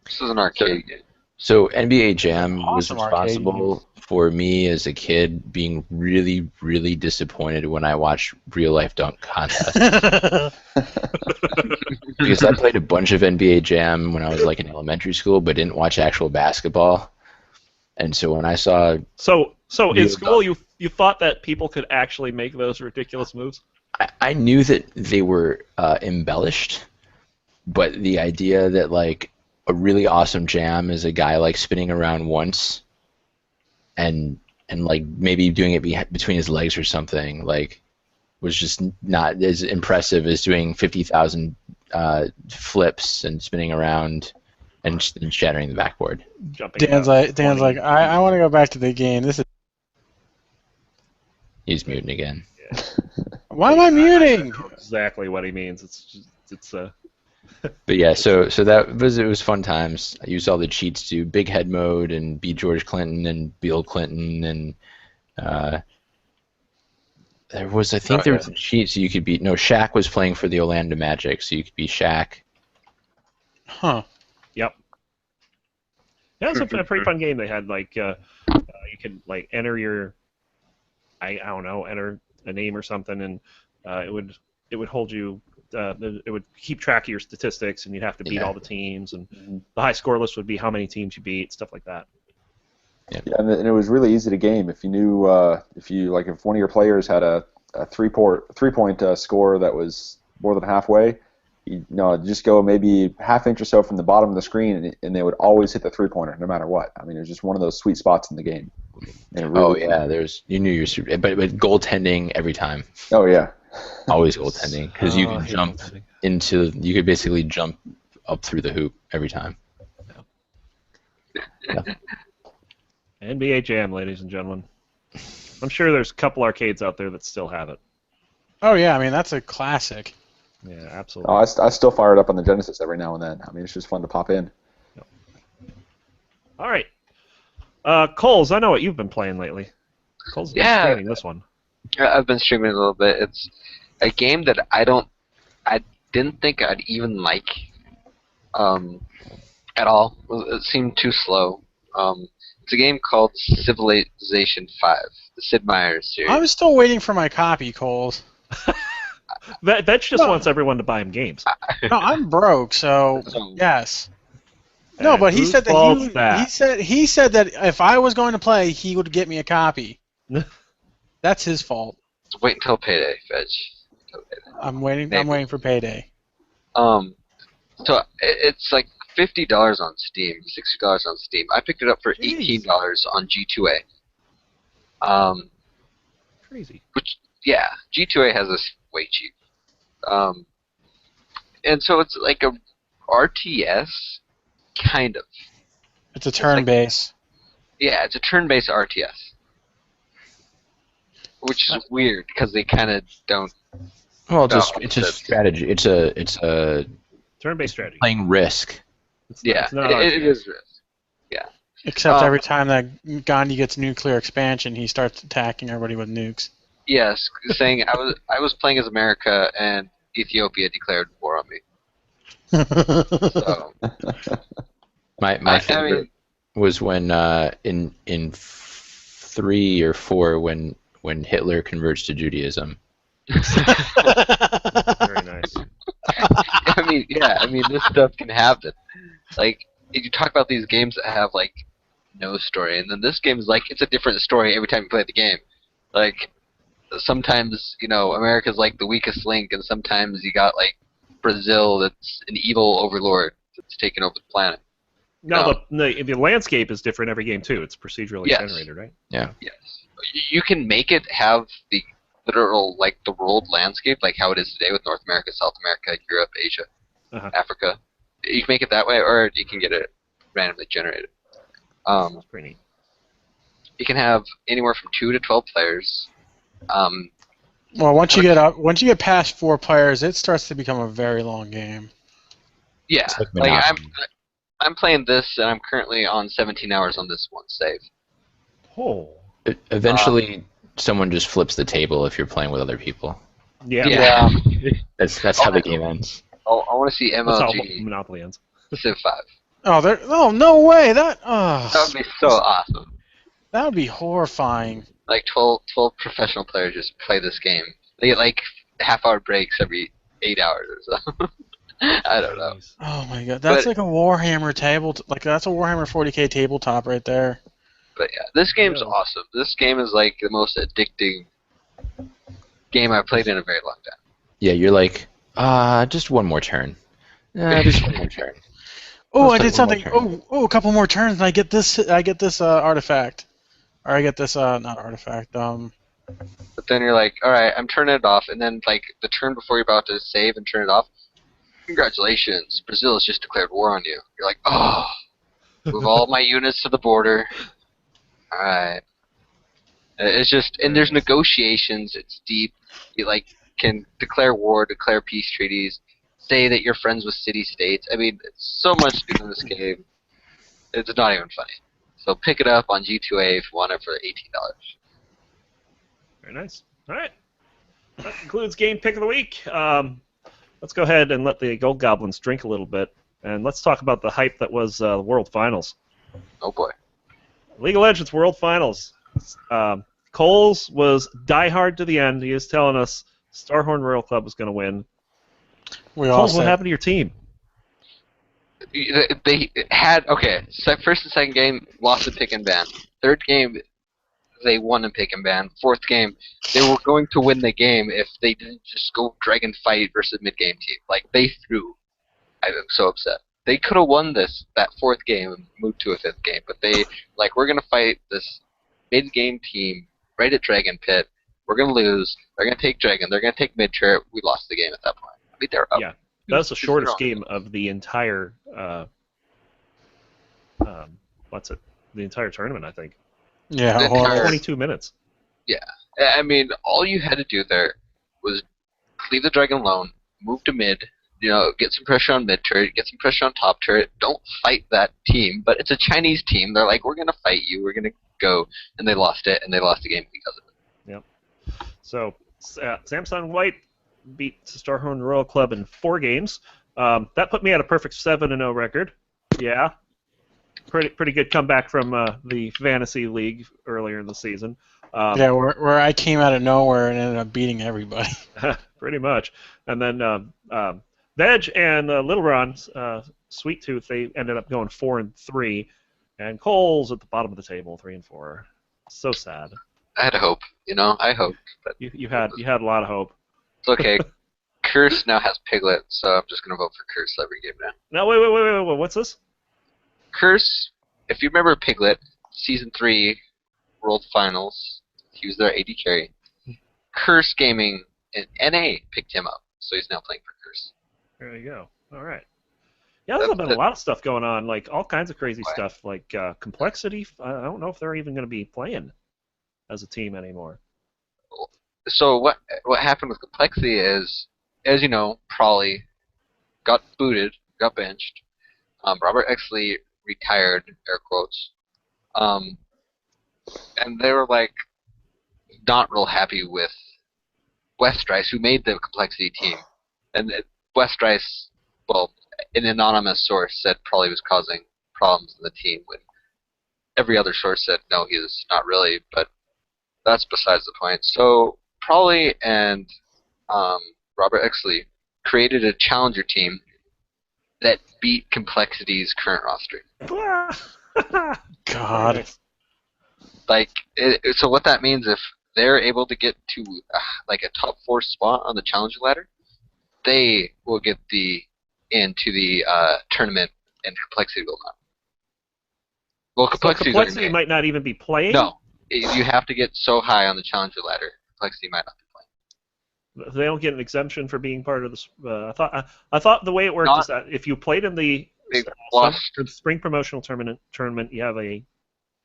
This is an arcade game. So NBA Jam was Awesome arcade responsible for me as a kid being really, really disappointed when I watched real life dunk contests. Because I played a bunch of NBA Jam when I was like in elementary school, but didn't watch actual basketball. And so when I saw, So in Real school dunk. you thought that people could actually make those ridiculous moves? I knew that they were embellished, but the idea that like a really awesome jam is a guy like spinning around once, and like maybe doing it between his legs or something, like was just not as impressive as doing 50,000 flips and spinning around and shattering the backboard. Jumping. Dan's about like, 20. I want to go back to the game. This is. He's muting again. Why am I muting? Exactly what he means. It's But yeah, so it was fun times. I used all the cheats to big head mode and beat George Clinton and Bill Clinton and there was there was a cheat so you could beat Shaq was playing for the Orlando Magic, so you could be Shaq. Huh. Yep. Yeah, it's a pretty fun game. They had like you could like enter your I don't know, enter a name or something, and it would hold you. It would keep track of your statistics, and you'd have to beat Yeah. all the teams, and the high score list would be how many teams you beat, stuff like that. Yeah, and it was really easy to game if you knew if one of your players had a three-point score that was more than halfway, just go maybe half inch or so from the bottom of the screen, and they would always hit the three-pointer no matter what. I mean, it was just one of those sweet spots in the game. And it really, you knew your super, but goaltending every time, Oh yeah. always goaltending because you Oh, I could hate jump goaltending. you could basically jump up through the hoop every time. NBA Jam, ladies and gentlemen. I'm sure there's a couple arcades out there that still have it. Oh yeah, I mean that's a classic. Yeah, absolutely. Oh, I still fire it up on the Genesis every now and then. I mean, it's just fun to pop in. All right. Coles, I know what you've been playing lately. Coles has been Yeah. streaming this one. I've been streaming a little bit. It's a game that I didn't think I'd even like at all. It seemed too slow. It's a game called Civilization 5, the Sid Meier's series. I'm still waiting for my copy, Coles. Vetch just No. wants everyone to buy him games. No, I'm broke, so So, yes. No, And but he whose said that fault's that? he said that if I was going to play, he would get me a copy. That's his fault. wait until payday, Fetch. I'm waiting. Maybe. I'm waiting for payday. So it's like $50 on Steam, $60 on Steam. I picked it up for Jeez. $18 on G2A. Crazy. Which, yeah, G2A has this way cheap. And so it's like a RTS, kind of. It's a turn base. Yeah, it's a turn-based RTS. Which is weird, because they kind of don't... Well, No, it's a strategy. It's a Turn-based strategy. playing Risk. Yeah, It's not it RTS. is. Except every time that Gandhi gets nuclear expansion, he starts attacking everybody with nukes. Yes, saying I was playing as America, and Ethiopia declared war on me. So, My favorite was when in 3 or 4 when Hitler converts to Judaism. Very nice. I mean, this stuff can happen. Like, you talk about these games that have, like, no story, and then this game is like, it's a different story every time you play the game. Like, sometimes, America's like the weakest link, and sometimes you got, like, Brazil that's an evil overlord that's taken over the planet. Now the landscape is different every game too. It's procedurally Yes. generated, right? Yes. You can make it have the literal, like, the world landscape, like how it is today with North America, South America, Europe, Asia, Africa. You can make it that way, or you can get it randomly generated. That's pretty neat. You can have anywhere from 2 to 12 players. Well, once you get past 4 players, it starts to become a very long game. Yeah, It's like like Monopoly. I'm playing this, and I'm currently on 17 hours on this one save. Oh. Eventually, someone just flips the table if you're playing with other people. Yeah. That's how the game ends. I want to see That's how MLG Monopoly ends. Civ 5. Oh, no way! That That would be so awesome. that would be horrifying. Like 12 professional players just play this game. They get like half-hour breaks every 8 hours or so. I don't know. Jeez. Oh my god, that's like a Warhammer that's a Warhammer 40k tabletop right there. But yeah, this game's Yeah. awesome. This game is like the most addicting game I've played in a very long time. Yeah, you're like, just one more turn. Just one more turn. Oh, I Let's did take one something. more Oh, a couple more turns, and I get this artifact, or I get this not artifact. But then you're like, all right, I'm turning it off, and then like the turn before you're about to save and turn it off, congratulations, Brazil has just declared war on you. You're like, oh, move all my units to the border. All right. It's just, and there's negotiations. It's deep. You like can declare war, declare peace treaties, say that you're friends with city-states. I mean, it's so much to do in this game. It's not even funny. So pick it up on G2A if you want it for $18. Very nice. All right. That concludes Game Pick of the Week. Let's go ahead and let the Gold Goblins drink a little bit, and let's talk about the hype that was the World Finals. Oh boy. League of Legends World Finals. Coles was diehard to the end. He was telling us Starhorn Royal Club was going to win. We all Coles, what said, happened to your team? They had, okay, so first and second game, lost in pick and ban. Third game, they won in pick and ban. Fourth game, they were going to win the game if they didn't just go Dragon Fight versus mid-game team. Like, they threw. I'm so upset. They could have won that fourth game and moved to a fifth game, but they, like, we're going to fight this mid-game team right at Dragon Pit. We're going to lose. They're going to take Dragon. They're going to take mid-turret. We lost the game at that point. I mean, they're up. Yeah. That was the shortest 2-0. game of the entire the entire tournament, I think. yeah, The horrible. entire- 22 minutes. I mean, all you had to do there was leave the Dragon alone, move to mid, get some pressure on mid turret, get some pressure on top turret. Don't fight that team, but it's a Chinese team. They're like, we're gonna fight you. We're gonna go, and they lost it, and they lost the game because of it. So Samsung White beat Starhorn Royal Club in 4 games. That put me at a perfect 7-0 record. Yeah. Pretty good comeback from the Fantasy League earlier in the season. Yeah, where I came out of nowhere and ended up beating everybody. Pretty much. And then Veg and Little Ron, Sweet Tooth, they ended up going 4-3. And Cole's at the bottom of the table, 3-4. So sad. I had hope, I hoped, but You had a lot of hope. it's okay. Curse now has Piglet, so I'm just gonna vote for Curse every game now. Now wait. What's this? Curse, if you remember Piglet, Season 3 World Finals, he was their AD carry. Curse Gaming in NA picked him up, so he's now playing for Curse. There you go. All right. Yeah, there's been a lot of stuff going on, like all kinds of crazy stuff, like Complexity. I don't know if they're even going to be playing as a team anymore. So what happened with Complexity is, as you know, Prawley got booted, got benched. Robert Exley retired, air quotes. And they were like not real happy with Westrice, who made the Complexity team. And Westrice, well, an anonymous source said Prawley was causing problems in the team when every other source said no, he was not really, but that's besides the point. So Prawley and Robert Exley created a challenger team that beat Complexity's current roster. God. Like, so what that means, if they're able to get to like a top 4 spot on the challenger ladder, they will get into the tournament, and Complexity will not. Well, So Complexity Complexity might not even be playing? No. You have to get so high on the challenger ladder. Complexity might not be playing. They don't get an exemption for being part of this. I thought the way it worked is that if you played in the They've lost. spring promotional tournament, you have a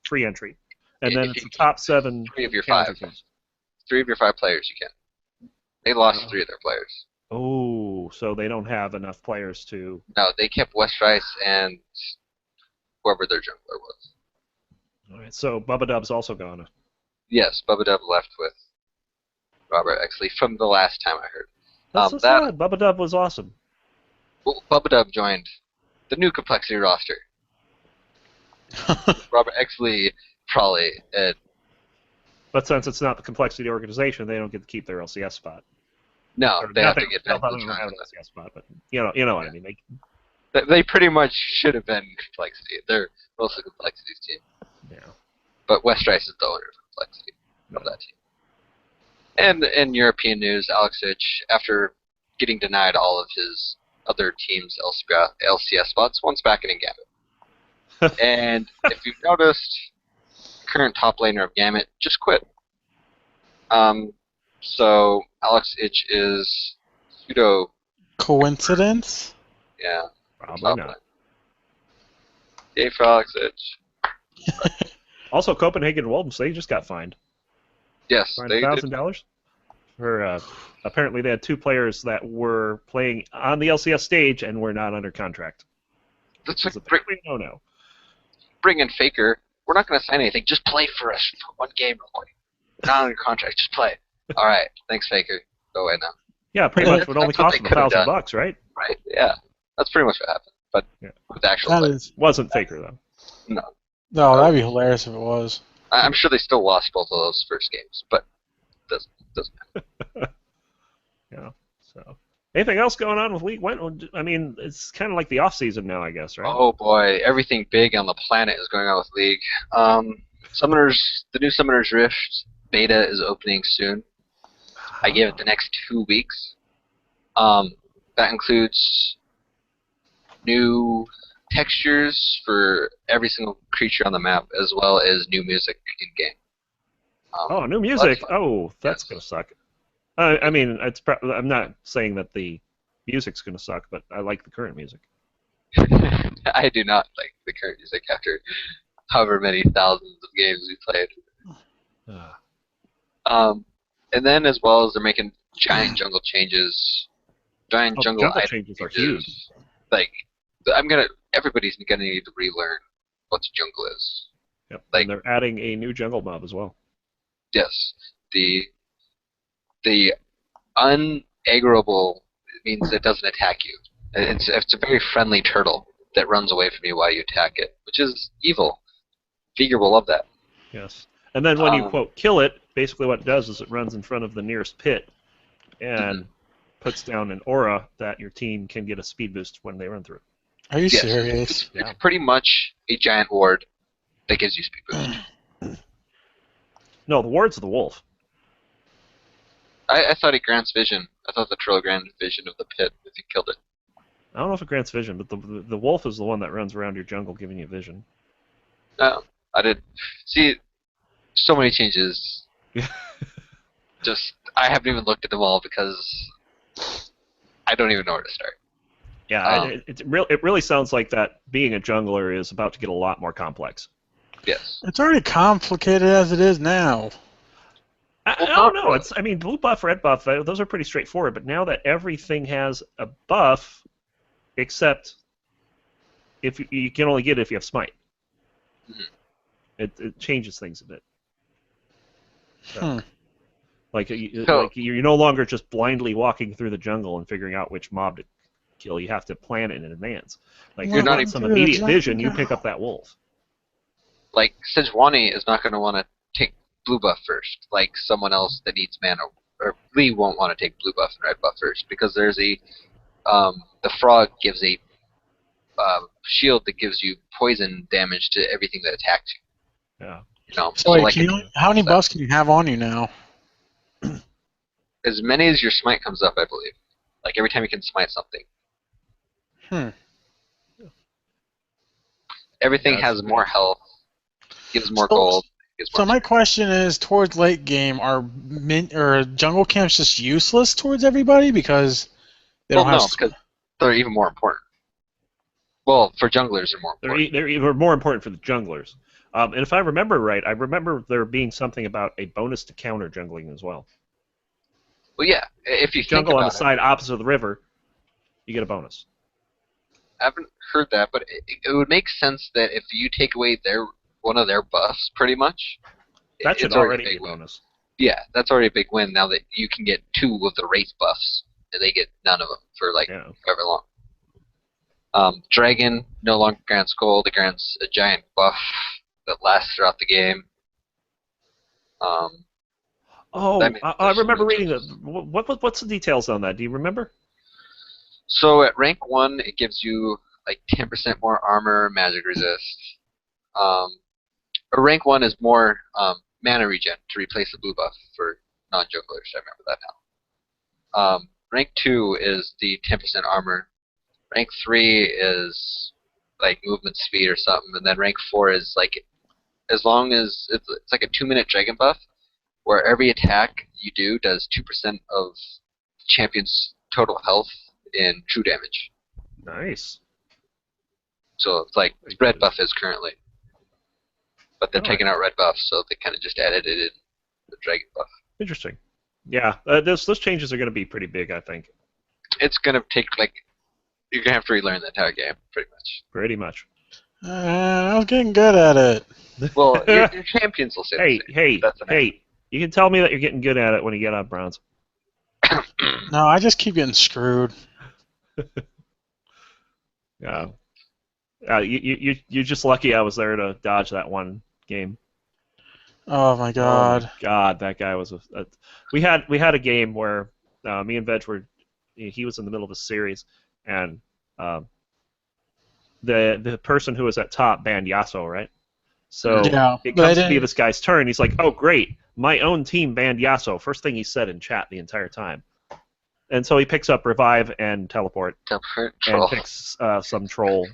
free entry, and then If it's you the top 7 3 of your challenger 5. teams. 3 of your 5 players you can. They lost 3 of their players. Oh, so they don't have enough players to. No, they kept West Rice and whoever their jungler was. All right, so Bubba Dub's also gone. Yes, Bubba Dub left with Robert Exley from the last time I heard. That's so sad. Bubba Dub was awesome. Well, Bubba Dub joined the new Complexity roster. Robert Exley probably. But since it's not the Complexity organization, they don't get to keep their LCS spot. No, Or they not have to get they back to don't the have an tournament. LCS spot, but you know what I mean. They pretty much should have been Complexity. They're mostly Complexity's team. Yeah. But West Rice is the owner of Complexity of that team. And in European news, Alex Ich, after getting denied all of his other teams' LCS spots, wants back in Gambit. And if you've noticed, current top laner of Gambit just quit. So Alex Ich is pseudo. Coincidence? Yeah. Probably top not. laner. Yay for Alex Ich. Also, Copenhagen Wolves, they just got fined. Yes, they did. $1,000 for apparently they had 2 players that were playing on the LCS stage and were not under contract. That's It's like apparently no. bring in Faker. We're not going to sign anything. Just play for us for one game real quick. Not under contract. Just play. All right. Thanks, Faker. Go away now. Yeah, pretty much. It would only That's what cost they them could've done. $1,000, right? Right? Yeah. That's pretty much what happened. But Yeah. with actual That play. is. Wasn't Faker though. No. No, that'd be hilarious if it was. I'm sure they still lost both of those first games, but doesn't matter. Yeah. So, anything else going on with League? I mean, it's kind of like the off season now, I guess, right? Oh boy, everything big on the planet is going on with League. The new Summoner's Rift beta is opening soon. I gave it the next 2 weeks. That includes new textures for every single creature on the map, as well as new music in game. Oh, new music. that's fun. Oh, that's Yes. gonna suck. I mean, I'm not saying that the music's gonna suck, but I like the current music. I do not like the current music after however many thousands of games we played. And then as well as they're making giant jungle changes, giant jungle jungle item changes are changes. huge. Like everybody's gonna need to relearn what the jungle is. Yep. Like- And they're adding a new jungle mob as well. Yes, the unaggroable means it doesn't attack you. It's a very friendly turtle that runs away from you while you attack it, which is evil. Vigor will love that. Yes. And then when you Um, quote kill it, basically what it does is it runs in front of the nearest pit and puts down an aura that your team can get a speed boost when they run through. Are you Yes. serious? Yeah. It's pretty much a giant ward that gives you speed boost. No, the ward's the wolf. I thought it grants vision. I thought the turtle granted vision of the pit if you killed it. I don't know if it grants vision, but the wolf is the one that runs around your jungle giving you vision. No, I did. See, so many changes. Just I haven't even looked at them all because I don't even know where to start. Yeah, it really sounds like that being a jungler is about to get a lot more complex. Yes. It's already complicated as it is now. I don't know. I mean, blue buff, red buff, those are pretty straightforward. But now that everything has a buff, except if you can only get it if you have smite, it changes things a bit. So, like you're no longer just blindly walking through the jungle and figuring out which mob to kill. You have to plan it in advance. Like You're if you not want even some through the immediate vision, you jungle. pick up that wolf. Like Sejuani is not going to want to take blue buff first, like someone else that needs mana, or Lee won't want to take blue buff and red buff first because there's the frog gives a shield that gives you poison damage to everything that attacks you. Yeah. You know, So, wait, like how many buffs can you have on you now? as many as your smite comes up, I believe. Like every time you can smite something. Everything Yeah, has that's more great. health, gives more gold. Gets So more my question is, towards late game, are jungle camps just useless towards everybody because they well, don't have? no, because they're even more important. Well, for junglers, they're more important. They're even more important for the junglers. And if I remember right, I remember there being something about a bonus to counter jungling as well. Well, yeah, if you think Jungle on the about it, side opposite of the river, you get a bonus. I haven't heard that, but it would make sense that if you take away one of their buffs, pretty much, That should it's already already a be big a win. bonus. Yeah, that's already a big win now that you can get 2 of the race buffs, and they get none of them for like Yeah. however long. Dragon no longer grants gold; it grants a giant buff that lasts throughout the game. Oh, That means I there's so remember many reading that. changes. What's the details on that? Do you remember? So at rank 1, it gives you like 10% more armor, magic resist. Or rank 1 is more mana regen to replace the blue buff for non-jugglers. I remember that now. Rank 2 is the 10% armor. Rank 3 is like movement speed or something, and then rank 4 is like as long as it's like a 2-minute dragon buff, where every attack you do does 2% of the champion's total health in true damage. Nice. So it's like red buff is currently, but they're All right. taking out red buff, so they kind of just added it in the dragon buff. Interesting. Yeah, those changes are going to be pretty big, I think. It's gonna take like you're gonna have to relearn the entire game, pretty much. Pretty much. I was getting good at it. Well, your champions will say Hey, the same. hey, That's the hey! You can tell me that you're getting good at it when you get on bronze. No, I just keep getting screwed. Yeah. You're just lucky I was there to dodge that one game. Oh my god. Oh my God, that guy was we had a game where me and Veg were. He was in the middle of a series, and the person who was at top banned Yasuo, right? So Yeah, it but I comes to be didn't- this guy's turn. He's like, "Oh, great! My own team banned Yasuo." First thing he said in chat the entire time. And so he picks up revive and teleport, and Troll. picks some troll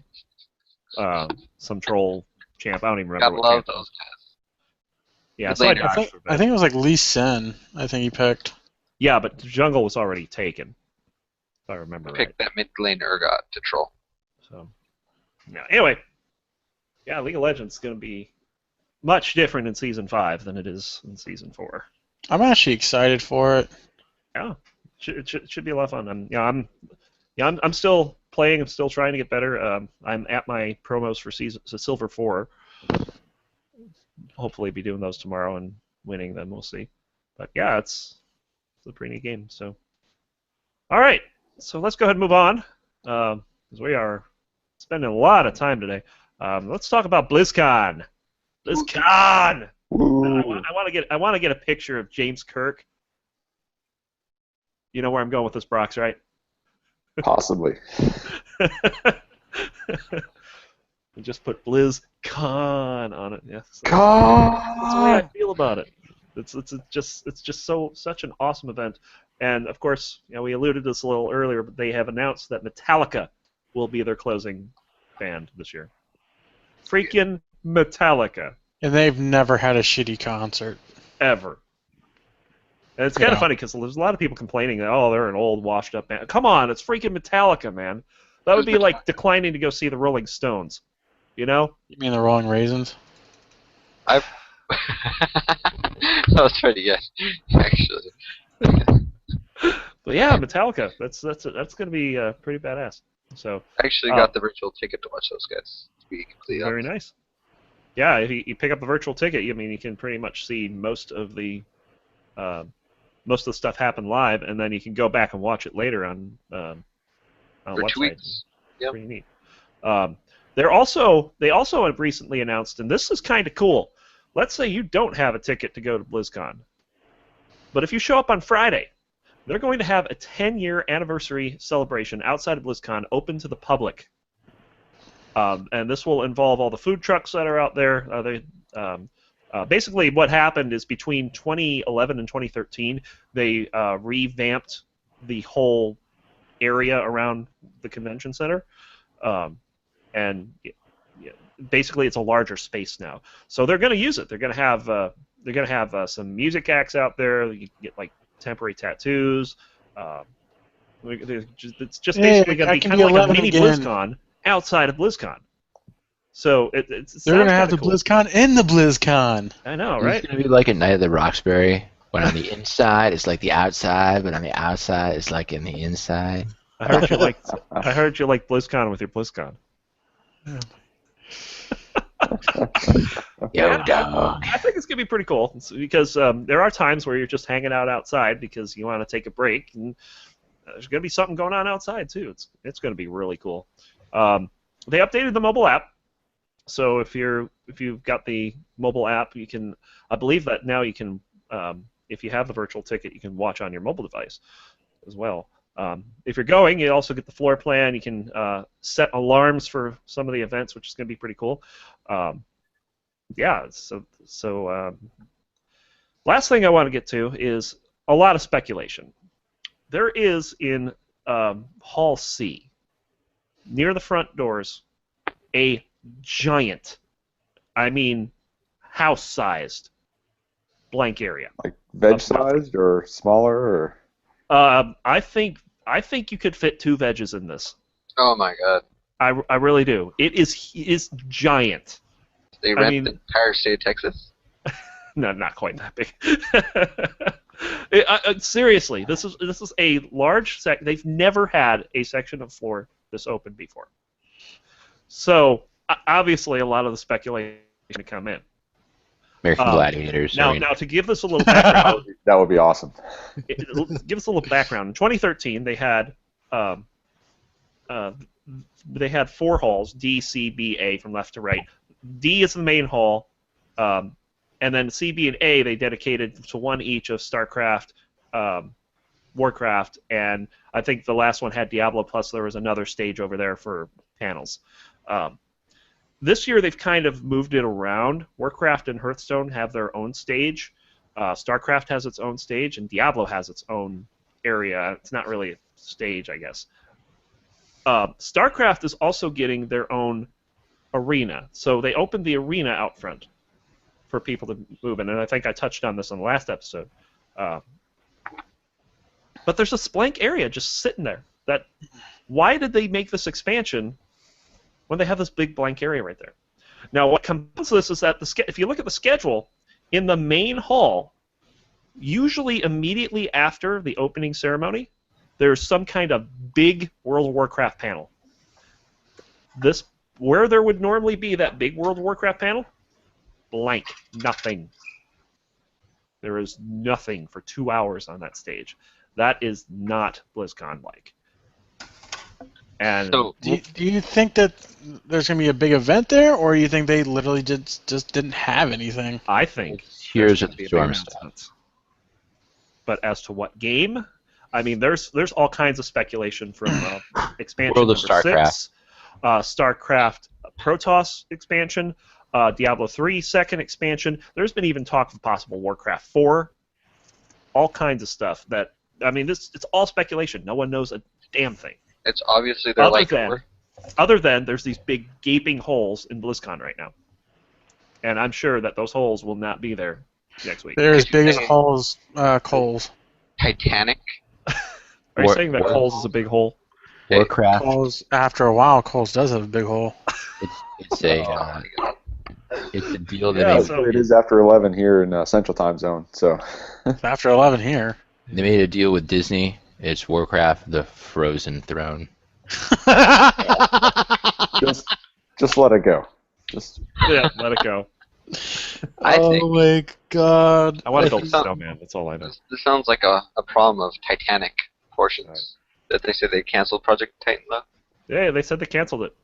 champ. I don't even remember Gotta what love champ. it those was. guys. Yeah, Good so I laner. dodged for a I bit. think it was like Lee Sin. I think he picked. Yeah, but the jungle was already taken. If I remember right. Pick that mid lane Urgot to troll. So, yeah. Anyway, yeah, League of Legends is going to be much different in Season 5 than it is in Season 4. I'm actually excited for it. Yeah, it should be a lot of fun. I'm still playing. I'm still trying to get better. I'm at my promos for Silver 4. Hopefully, be doing those tomorrow and winning them. We'll see. But yeah, it's a pretty neat game. So, all right. So let's go ahead and move on because we are spending a lot of time today. Let's talk about BlizzCon. BlizzCon. Woo. I want to get a picture of James Kirk. You know where I'm going with this, Brox, right? Possibly. We just put BlizzCon on it. Yes. That's the way God. I feel about it. It's just such an awesome event. And of course, we alluded to this a little earlier, but they have announced that Metallica will be their closing band this year. Freaking Metallica. And they've never had a shitty concert. Ever. And it's kind of Yeah. funny because there's a lot of people complaining that, oh, they're an old, washed-up band. Come on, it's freaking Metallica, man. That would be like declining to go see the Rolling Stones. You know? You mean the Rolling Raisins? That was pretty good, actually. But yeah, Metallica. That's going to be pretty badass. So I actually got the virtual ticket to watch those guys. To be completely very honest. nice. Yeah, if you pick up the virtual ticket, you can pretty much see most of the stuff happen live, and then you can go back and watch it later on a For 2 website. weeks. Yep. Pretty neat. They also have recently announced, and this is kind of cool. Let's say you don't have a ticket to go to BlizzCon, but if you show up on Friday, they're going to have a 10-year anniversary celebration outside of BlizzCon, open to the public. And this will involve all the food trucks that are out there. Basically, what happened is between 2011 and 2013, they revamped the whole area around the convention center, and basically it's a larger space now. So they're going to use it. They're going to have some music acts out there. You can get like temporary tattoos. It's just basically going to be kind of like a mini BlizzCon outside of BlizzCon. So they're going to have the cool. BlizzCon in the BlizzCon. I know, right? It's going to be like a Night of the Roxbury, when on the inside it's like the outside, but on the outside it's like in the inside. I heard you like BlizzCon with your BlizzCon. Yo, dog. I think it's gonna be pretty cool because there are times where you're just hanging out outside because you want to take a break, and there's gonna be something going on outside too. It's gonna be really cool. They updated the mobile app, so if you've got the mobile app, you can. I believe that now you can, if you have the virtual ticket, you can watch on your mobile device as well. If you're going, you also get the floor plan. You can set alarms for some of the events, which is going to be pretty cool. Yeah, so last thing I want to get to is a lot of speculation. There is in Hall C, near the front doors, a giant, I mean house-sized, blank area. Like veg-sized or smaller, or? I think you could fit 2 veggies in this. Oh my god! I really do. It is giant. They rent the entire state of Texas. No, not quite that big. Seriously, this is a large They've never had a section of floor this open before. So obviously, a lot of the speculation to come in. American Gladiators. Now, to give this a little background, that would be awesome. Give us a little background. In 2013, they had 4 halls: D, C, B, A, from left to right. D is the main hall, and then C, B, and A they dedicated to one each of StarCraft, Warcraft, and I think the last one had Diablo. Plus, there was another stage over there for panels. This year they've kind of moved it around. Warcraft and Hearthstone have their own stage. StarCraft has its own stage, and Diablo has its own area. It's not really a stage, I guess. StarCraft is also getting their own arena. So they opened the arena out front for people to move in, and I think I touched on this in the last episode. But there's this blank area just sitting there. Why did they make this expansion when they have this big blank area right there? Now, what comes to this is that if you look at the schedule, in the main hall, usually immediately after the opening ceremony, there's some kind of big World of Warcraft panel. Where there would normally be that big World of Warcraft panel, blank, nothing. There is nothing for 2 hours on that stage. That is not BlizzCon-like. And so, do you think that there's going to be a big event there, or do you think they literally just didn't have anything? I think Heroes of the Storm stuff. But as to what game, I mean, there's all kinds of speculation from expansion World of number StarCraft. 6, StarCraft Protoss expansion, Diablo 3 second expansion. There's been even talk of possible Warcraft 4, all kinds of stuff. It's all speculation. No one knows a damn thing. It's obviously they're Other than there's these big gaping holes in BlizzCon right now, and I'm sure that those holes will not be there next week. They're as big as holes, Coles. Titanic. Are you saying that Coles is a big hole? Warcraft. Coles, after a while, Coles does have a big hole. It's a deal that it is after 11 here in Central Time Zone. So it's after 11 here. They made a deal with Disney. It's Warcraft: The Frozen Throne. just let it go. Let it go. Oh my god! I want to build a snowman. That's all I know. This sounds like a problem of Titanic portions. That they said they canceled Project Titan, though. Yeah, they said they canceled it,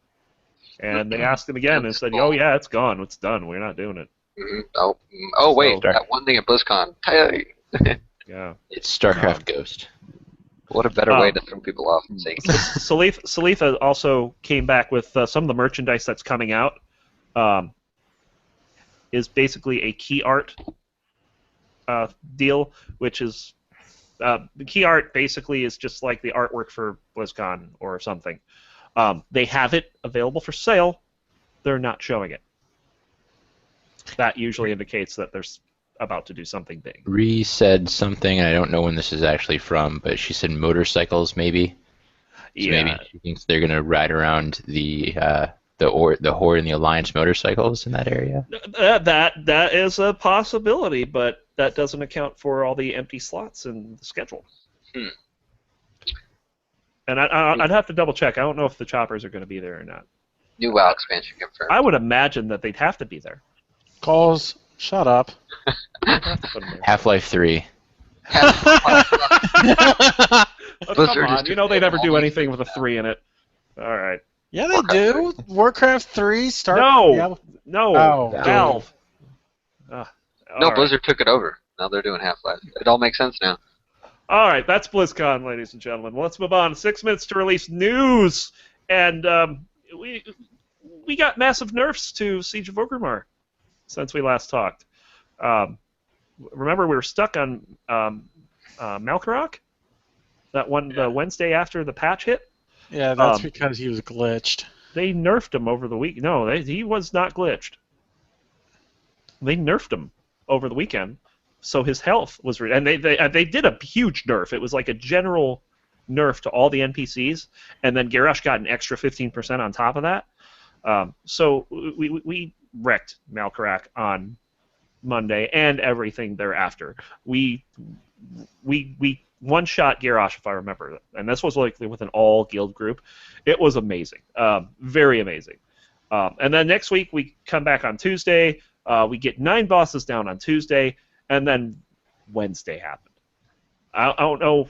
and they asked them again and said, "Oh yeah, it's gone. It's done. We're not doing it." Mm-hmm. Oh wait, that one thing at BlizzCon. Yeah. It's StarCraft Ghost. What a better way to throw people off and say. Salitha also came back with some of the merchandise that's coming out. Is basically a key art deal, which is the key art basically is just like the artwork for BlizzCon or something. They have it available for sale they're not showing it. That usually indicates that they're about to do something big. Ree said something, and I don't know when this is actually from, but she said motorcycles maybe. So maybe she thinks they're gonna ride around the Horde and the Alliance motorcycles in that area. That is a possibility, but that doesn't account for all the empty slots in the schedule. And I'd have to double check. I don't know if the choppers are going to be there or not. New WoW expansion confirmed. I would imagine that they'd have to be there. Calls. Shut up. Half-Life 3. Oh, Blizzard come is on. doing They never all do these anything things with a now. 3 in it. All right. Yeah, they do. Warcraft 3 start. No. Yeah. No. Oh. Valve. No, All right. Blizzard took it over. Now they're doing Half-Life. It all makes sense now. All right, that's BlizzCon, ladies and gentlemen. Let's move on. 6 minutes to release news, and we got massive nerfs to Siege of Orgrimmar since we last talked. Remember, we were stuck on Malkarok, the Wednesday after the patch hit. Yeah, that's because he was glitched. They nerfed him over the week. No, he was not glitched. They nerfed him over the weekend. So his health was, and they did a huge nerf. It was like a general nerf to all the NPCs, and then Garrosh got an extra 15% on top of that. So we wrecked Malkarak on Monday and everything thereafter. We one-shot Garrosh, if I remember, and this was like with an all guild group. It was amazing, very amazing. And then next week we come back on Tuesday. We get 9 bosses down on Tuesday. And then Wednesday happened. I don't know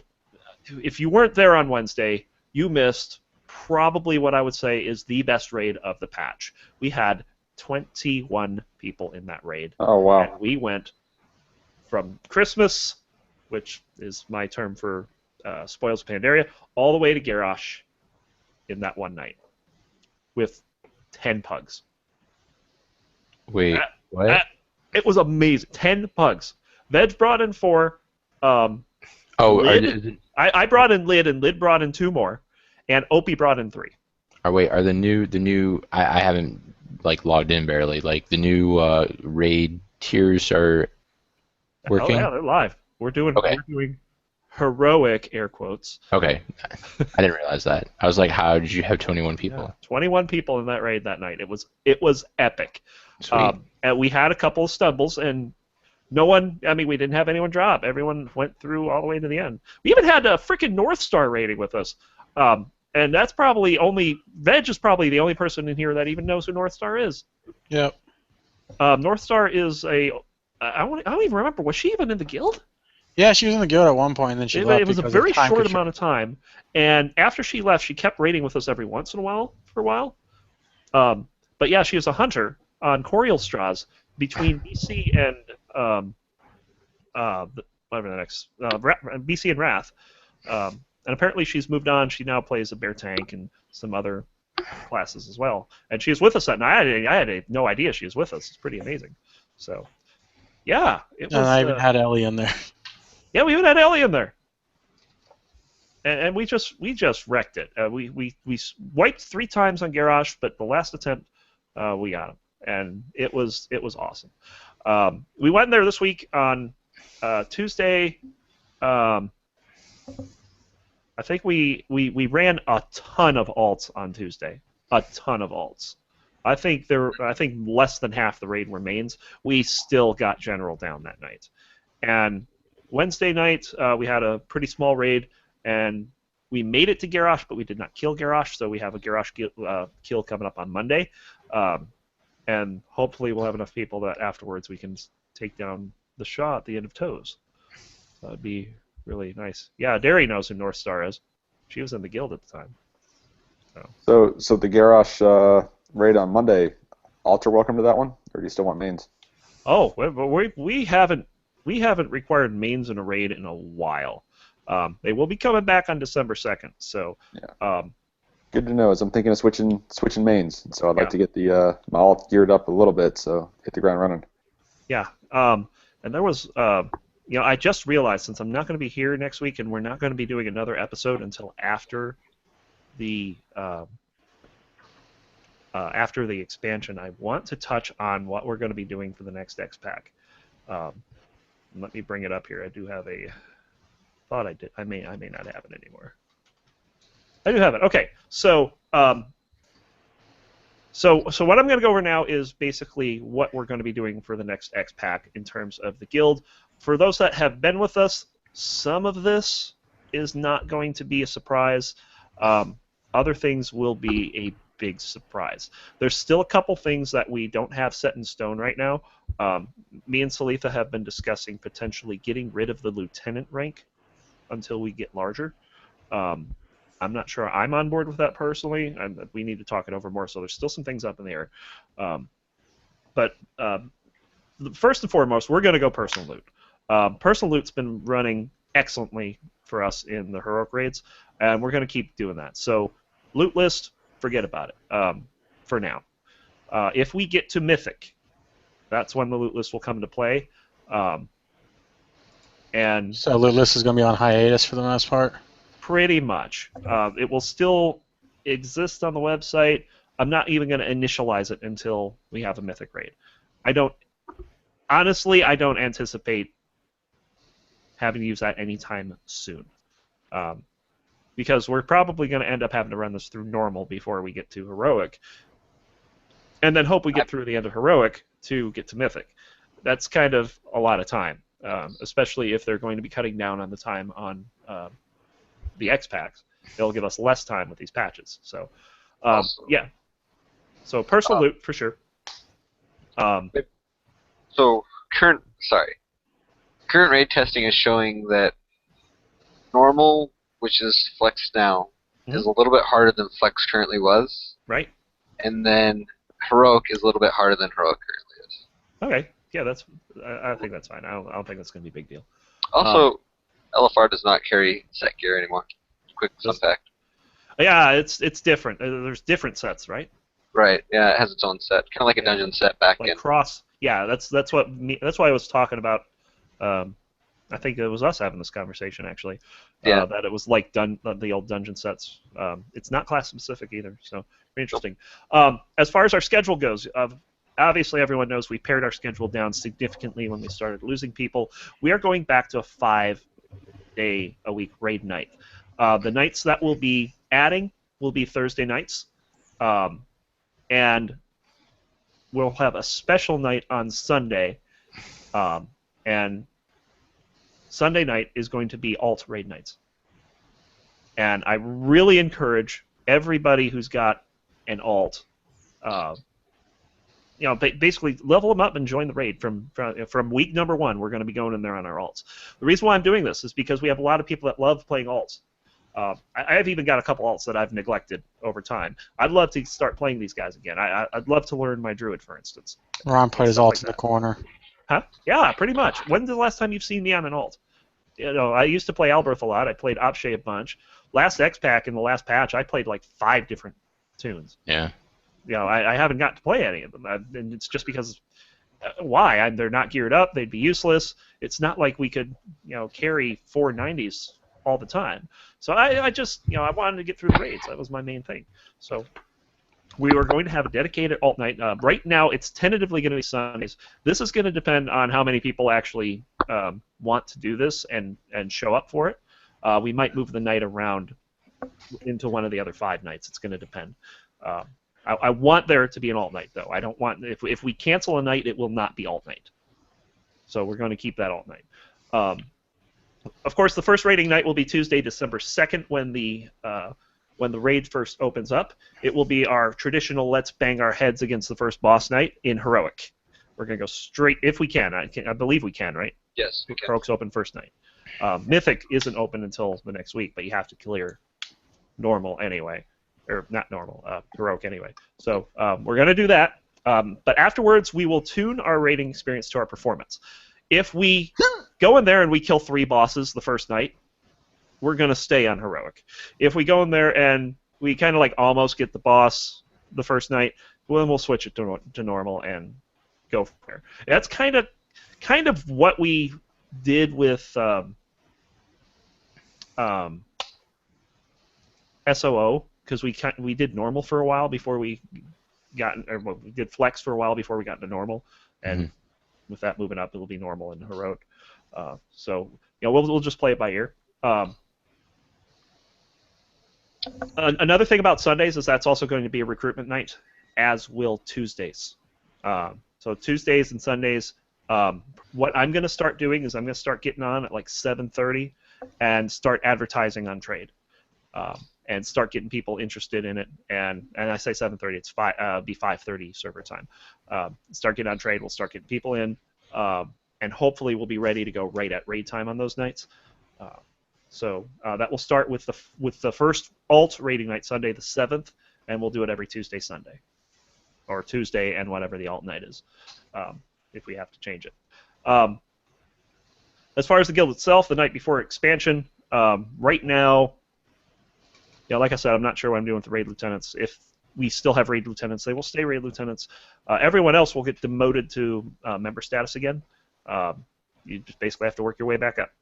if you weren't there on Wednesday, you missed probably what I would say is the best raid of the patch. We had 21 people in that raid. Oh, wow. And we went from Christmas, which is my term for Spoils of Pandaria, all the way to Garrosh in that one night with 10 pugs. Wait, what? It was amazing. 10 pugs. Veg brought in 4. Lid, I brought in Lid, and Lid brought in 2 more, and Opie brought in 3. Are the new? I haven't logged in barely. Like the new raid tiers are working. Oh yeah, they're live. We're doing Okay. heroic air quotes. Okay, I didn't realize that. I was like, how did you have 21 people? Yeah, 21 people in that raid that night. It was epic. Sweet. And we had a couple of stumbles, and no one, we didn't have anyone drop. Everyone went through all the way to the end. We even had a freaking North Star rating with us. And that's probably Veg is probably the only person in here that even knows who North Star is. Yep. North Star is I don't even remember, was she even in the guild? Yeah, she was in the guild at one point, and then she left. It was a because of very time short constraints. amount of time, and after she left, she kept raiding with us every once in a while, for a while. But yeah, she was a hunter on Corielstrasz between BC and whatever the next BC and Wrath, and apparently she's moved on. She now plays a bear tank and some other classes as well, and she was with us that night. I had no idea she was with us. It's pretty amazing. So yeah, it was. And I even had Ellie in there. Yeah, we even had Ellie in there, and we just wrecked it. We wiped 3 times on Garrosh, but the last attempt we got him, and it was awesome. We went there this week on Tuesday. I think we ran a ton of alts on Tuesday, a ton of alts. I think less than half the raid were mains. We still got general down that night, and Wednesday night, we had a pretty small raid, and we made it to Garrosh, but we did not kill Garrosh, so we have a Garrosh kill coming up on Monday. And hopefully we'll have enough people that afterwards we can take down the Shaw at the end of Toes. So that'd be really nice. Yeah, Derry knows who North Star is. She was in the guild at the time. So the Garrosh raid on Monday, Alter welcome to that one, or do you still want mains? Oh, we haven't required mains in a raid in a while. They will be coming back on December 2nd. So, yeah. Good to know. As I'm thinking of switching mains, so I'd like to get the my alt geared up a little bit, so hit the ground running. Yeah. And there was, I just realized since I'm not going to be here next week, and we're not going to be doing another episode until after the after the expansion, I want to touch on what we're going to be doing for the next X-Pack. Let me bring it up here. I do have a thought I did. I may not have it anymore. I do have it. Okay, so so what I'm going to go over now is basically what we're going to be doing for the next X-Pack in terms of the guild. For those that have been with us, some of this is not going to be a surprise. Other things will be a big surprise. There's still a couple things that we don't have set in stone right now. Me and Salitha have been discussing potentially getting rid of the lieutenant rank until we get larger. I'm not sure I'm on board with that personally. We need to talk it over more, so there's still some things up in the air. But first and foremost, we're going to go personal loot. Personal loot's been running excellently for us in the heroic raids, and we're going to keep doing that. So loot list, forget about it for now. If we get to Mythic, that's when the loot list will come into play. And So loot list is going to be on hiatus for the most part? Pretty much. It will still exist on the website. I'm not even going to initialize it until we have a Mythic raid. Honestly, I don't anticipate having to use that anytime soon. Because we're probably going to end up having to run this through normal before we get to heroic. And then hope we get through the end of heroic to get to Mythic. That's kind of a lot of time, especially if they're going to be cutting down on the time on the X-Packs. It'll give us less time with these patches. So, yeah. So personal loot for sure. So current raid testing is showing that normal, which is Flex now, is a little bit harder than Flex currently was. Right. And then heroic is a little bit harder than heroic currently is. Okay. Yeah, I think that's fine. I don't think that's going to be a big deal. Also, LFR does not carry set gear anymore. Quick fun fact. Yeah, it's different. There's different sets, right? Right. Yeah, it has its own set, kind of like a dungeon set back like in. Cross. Yeah, that's why I was talking about. I think it was us having this conversation actually. Yeah. That it was like the old dungeon sets. It's not class specific either, so very interesting. As far as our schedule goes, obviously everyone knows we pared our schedule down significantly when we started losing people. We are going back to a 5-day-a-week raid night. The nights that we'll be adding will be Thursday nights, and we'll have a special night on Sunday, and Sunday night is going to be alt raid nights. And I really encourage everybody who's got an alt, basically level them up and join the raid from week number 1. We're going to be going in there on our alts. The reason why I'm doing this is because we have a lot of people that love playing alts. I've even got a couple alts that I've neglected over time. I'd love to start playing these guys again. I'd love to learn my druid, for instance. Ron put his alt in the corner. Huh? Yeah, pretty much. When's the last time you've seen me on an alt? I used to play Alberth a lot. I played Opshay a bunch. Last X-Pack in the last patch, I played like 5 different tunes. Yeah. I haven't got to play any of them, and it's just because why? They're not geared up. They'd be useless. It's not like we could carry 490s all the time. So I just I wanted to get through the raids. That was my main thing. So we were going to have a dedicated alt night. Right now, it's tentatively going to be Sundays. This is going to depend on how many people actually want to do this and show up for it. We might move the night around into one of the other 5 nights. It's going to depend. I want there to be an alt night, though. I don't want if we cancel a night, it will not be alt night. So we're going to keep that alt night. Of course, the first raiding night will be Tuesday, December 2nd, when the raid first opens up. It will be our traditional let's bang our heads against the first boss night in heroic. We're going to go straight if we can. I believe we can, right? Yes, we can. Heroic's open first night. Mythic isn't open until the next week, but you have to clear normal anyway. Or not normal, heroic anyway. So we're going to do that. But afterwards, we will tune our raiding experience to our performance. If we go in there and we kill 3 bosses the first night, we're going to stay on heroic. If we go in there and we kind of like almost get the boss the first night, well, then we'll switch it to normal and go from there. That's kind of what we did with SOO, because we did normal for a while before we we did flex for a while before we got into normal, and with that moving up, it'll be normal and heroic. So we'll just play it by ear. Another thing about Sundays is that's also going to be a recruitment night, as will Tuesdays. So Tuesdays and Sundays, what I'm going to start doing is I'm going to start getting on at like 7:30 and start advertising on trade, and start getting people interested in it. And I say 7:30, it's be 5:30 server time. Start getting on trade. We'll start getting people in, and hopefully we'll be ready to go right at raid time on those nights. So that will start with the first alt raiding night, Sunday the 7th, and we'll do it every Tuesday, Sunday, or Tuesday and whatever the alt night is, if we have to change it. As far as the guild itself, the night before expansion, right now, like I said, I'm not sure what I'm doing with the raid lieutenants. If we still have raid lieutenants, they will stay raid lieutenants. Everyone else will get demoted to member status again. You just basically have to work your way back up.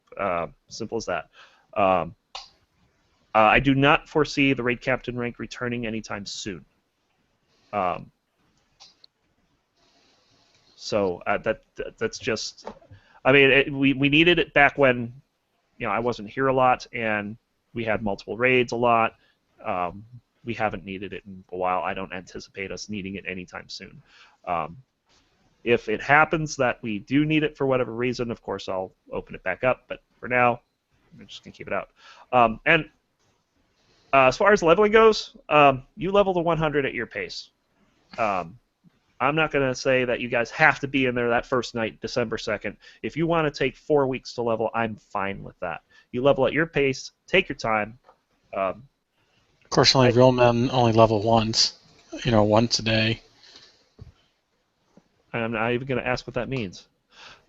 Simple as that. I do not foresee the raid captain rank returning anytime soon. So that's just, I mean, we needed it back when, I wasn't here a lot and we had multiple raids a lot. We haven't needed it in a while. I don't anticipate us needing it anytime soon. If it happens that we do need it for whatever reason, of course I'll open it back up. But for now, I'm just gonna keep it out. And as far as leveling goes, you level to 100 at your pace. I'm not going to say that you guys have to be in there that first night, December 2nd. If you want to take 4 weeks to level, I'm fine with that. You level at your pace, take your time. Of course, real men only level once, once a day. I'm not even going to ask what that means.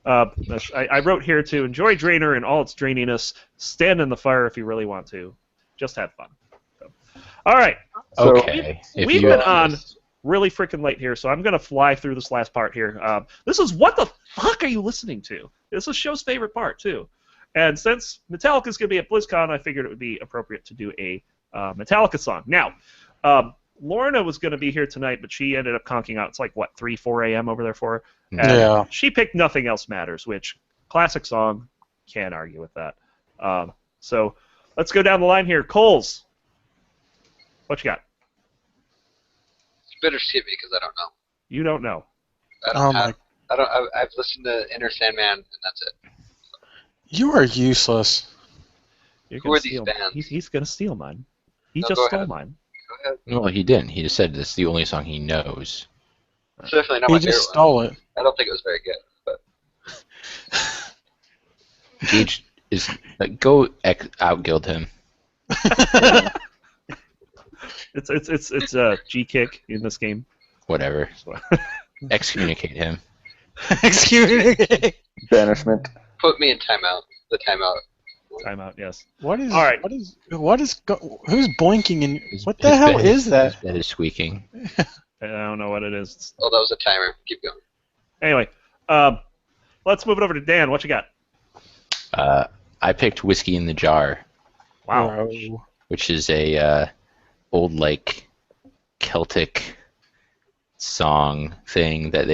I wrote here to enjoy Draenor and all its draininess. Stand in the fire if you really want to. Just have fun. So. All right. Okay. We've been on really freaking late here, so I'm going to fly through this last part here. This is what the fuck are you listening to? This is the show's favorite part, too. And since Metallica is going to be at BlizzCon, I figured it would be appropriate to do a Metallica song. Now, Lorna was going to be here tonight, but she ended up conking out. It's like, 3, 4 a.m. over there for her? And yeah. She picked Nothing Else Matters, which, classic song, can't argue with that. So let's go down the line here. Coles, what you got? Better skip me because I don't know. You don't know. I've listened to Inner Sandman and that's it. You are useless. Who are these bands? He's gonna steal mine. He just go stole ahead. mine. Go ahead. No, he didn't. He just said this is the only song he knows. It's definitely not He my just favorite stole one. it. I don't think it was very good, but Gage is go out-guild him. It's a G kick in this game. Whatever. Excommunicate him. Excommunicate. Banishment. put me in timeout. The timeout. Timeout, yes. What is? All right. Who's boinking? And what the hell is that? His bed is squeaking. I don't know what it is. Oh, that was a timer. Keep going. Anyway, let's move it over to Dan. What you got? I picked Whiskey in the Jar, Wow. which is a old Celtic song thing that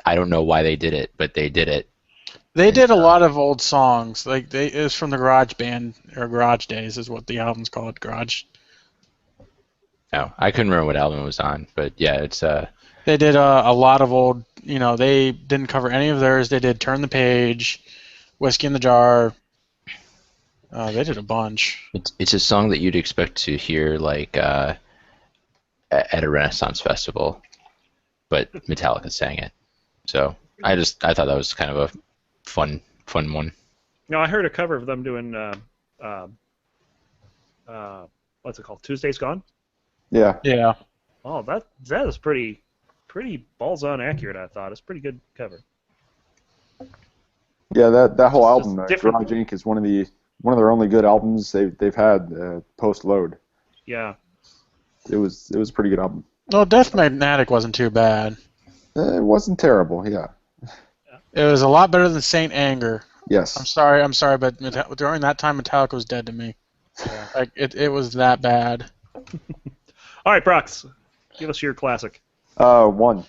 I don't know why they did it, but they did it. They did a lot of old songs. It was from the Garage Band or Garage Days, is what the album's called. Garage. No, I couldn't remember what album it was on, but yeah, it's They did a lot of old. They didn't cover any of theirs. They did Turn the Page, Whiskey in the Jar. They did a bunch. It's a song that you'd expect to hear at a Renaissance festival, but Metallica sang it. So I thought that was kind of a fun one. No, I heard a cover of them doing what's it called? Tuesday's Gone. Yeah. Yeah. Oh, that is pretty balls on accurate. I thought it's a pretty good cover. Yeah, that whole It's album, different. Garage Inc. is one of their only good albums they've had post load. Yeah. It was a pretty good album. Well, Death Magnetic wasn't too bad. It wasn't terrible. Yeah. It was a lot better than Saint Anger. Yes. I'm sorry, but during that time, Metallica was dead to me. It was that bad. All right, Brox, give us your classic. One.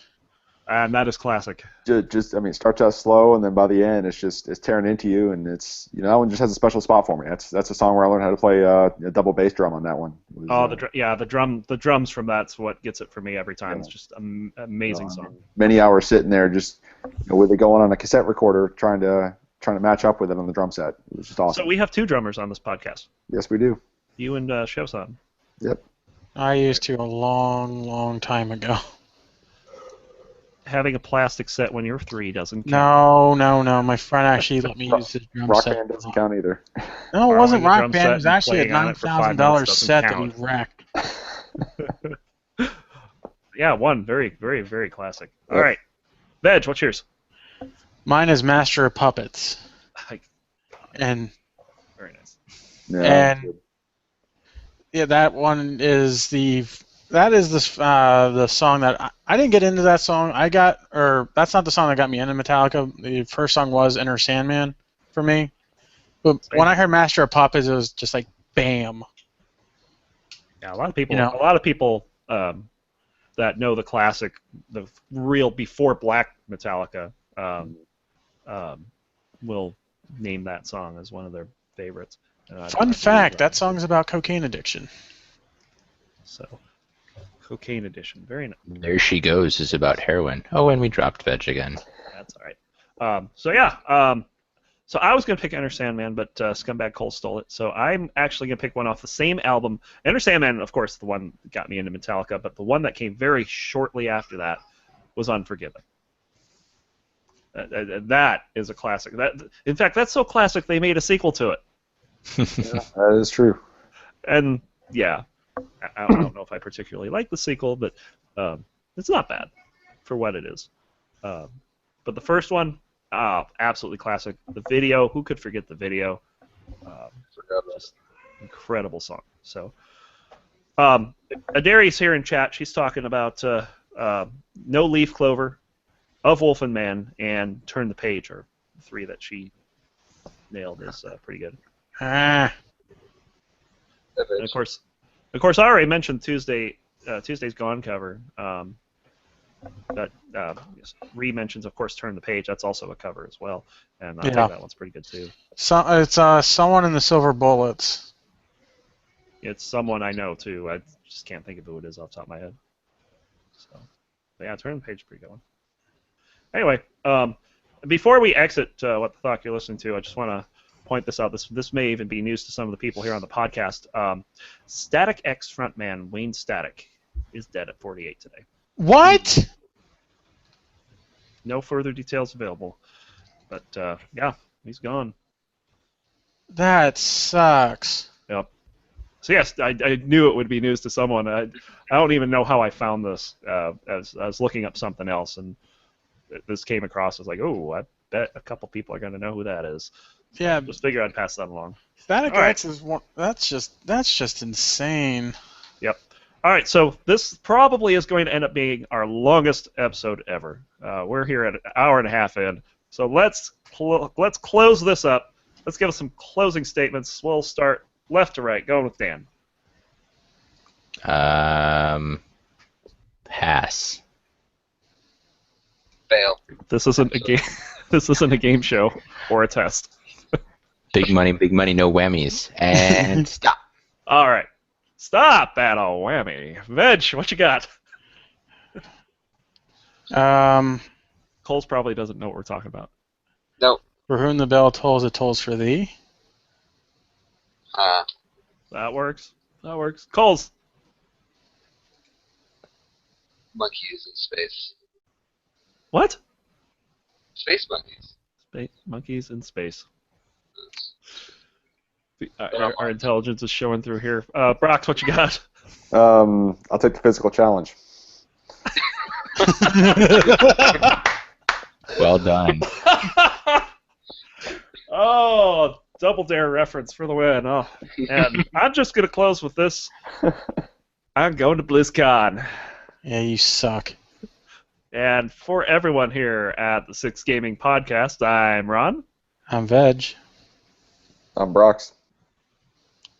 And that is classic. I mean, it starts out slow, and then by the end, it's tearing into you, and it's that one just has a special spot for me. That's a song where I learned how to play a double bass drum on that one. It was, the drums from that's what gets it for me every time. It's just an amazing song. Many hours sitting there, just with it going on a cassette recorder, trying to match up with it on the drum set. It was just awesome. So we have 2 drummers on this podcast. Yes, we do. You and Shevsan. Yep. I used to a long time ago. Having a plastic set when you're 3 doesn't count. No. My friend actually let me use his drum Rock set. Band doesn't count either. No, it wasn't Borrowing a Rock drum Band. set It was and actually a playing on it for 5 $9,000 minutes set that doesn't we wrecked. Yeah, one very, very, very classic. All right, Veg, what's yours? Mine is Master of Puppets. And Very nice. Yeah, And- yeah, that one is the song that I didn't get into that song. That's not the song that got me into Metallica. The first song was Enter Sandman for me. But when I heard Master of Puppets, it was just like bam. Yeah, a lot of people that know the classic, the real before Black Metallica, will name that song as one of their favorites. Fun fact, that song's about cocaine addiction. So, Cocaine Edition, very nice. There She Goes is about heroin. Oh, and we dropped Veg again. That's all right. So I was going to pick Enter Sandman, but Scumbag Cole stole it. So I'm actually going to pick one off the same album. Enter Sandman, of course, the one that got me into Metallica, but the one that came very shortly after that was Unforgiven. That is a classic. In fact, that's so classic they made a sequel to it. Yeah, that is true. And yeah, I don't know if I particularly like the sequel, but it's not bad for what it is. But the first one, absolutely classic. The video, who could forget the video? Just incredible song. So, Adari's here in chat. She's talking about No Leaf Clover, Of Wolf and Man, and Turn the Page are the 3 that she nailed is pretty good. And of course, I already mentioned Tuesday's Gone cover. That re-mentions, of course, Turn the Page. That's also a cover as well, and I think that one's pretty good too. So it's Someone in the Silver Bullets. It's someone I know too. I just can't think of who it is off the top of my head. So, but yeah, Turn the Page is a pretty good one. Anyway, before we exit What the Fuck you're listening to, I just want to point this out. This may even be news to some of the people here on the podcast. Static X frontman Wayne Static is dead at 48 today. What? No further details available, but yeah, he's gone. That sucks. Yep. So yes, I knew it would be news to someone. I don't even know how I found this. As I was looking up something else, and this came across. I was like, oh, I bet a couple people are going to know who that is. Yeah. Just figure I'd pass that along. Static X is one. That's just insane. Yep. All right, so this probably is going to end up being our longest episode ever. We're here at an hour and a half in, so let's close this up. Let's give us some closing statements. We'll start left to right, going with Dan. Pass. Fail. This isn't a game. This isn't a game show or a test. Big money, no whammies. And stop. All right. Stop that old whammy. Veg, what you got? Coles probably doesn't know what we're talking about. Nope. For whom the bell tolls, it tolls for thee. That works. That works. Coles. Monkeys in space. What? Space monkeys. Space monkeys in space. Our intelligence is showing through here. Brox, what you got? I'll take the physical challenge. Well done. Oh, Double Dare reference for the win. Oh, and I'm just going to close with this. I'm going to BlizzCon. Yeah, you suck. And for everyone here at the Six Gaming Podcast, I'm Ron. I'm Veg. I'm Brox.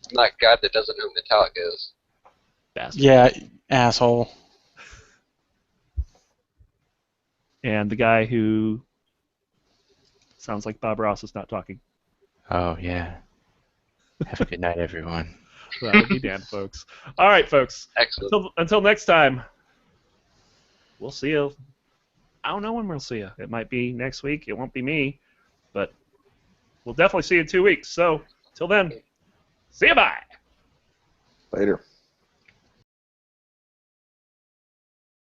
I'm that guy that doesn't know who Metallica is. Bastard. Yeah, asshole. and the guy who sounds like Bob Ross is not talking. Oh, yeah. Have a good night, everyone. That would be Dan, folks. All right, folks. Excellent. Until next time, we'll see you. I don't know when we'll see you. It might be next week. It won't be me, but we'll definitely see you in 2 weeks. So, till then, see you. Bye. Later.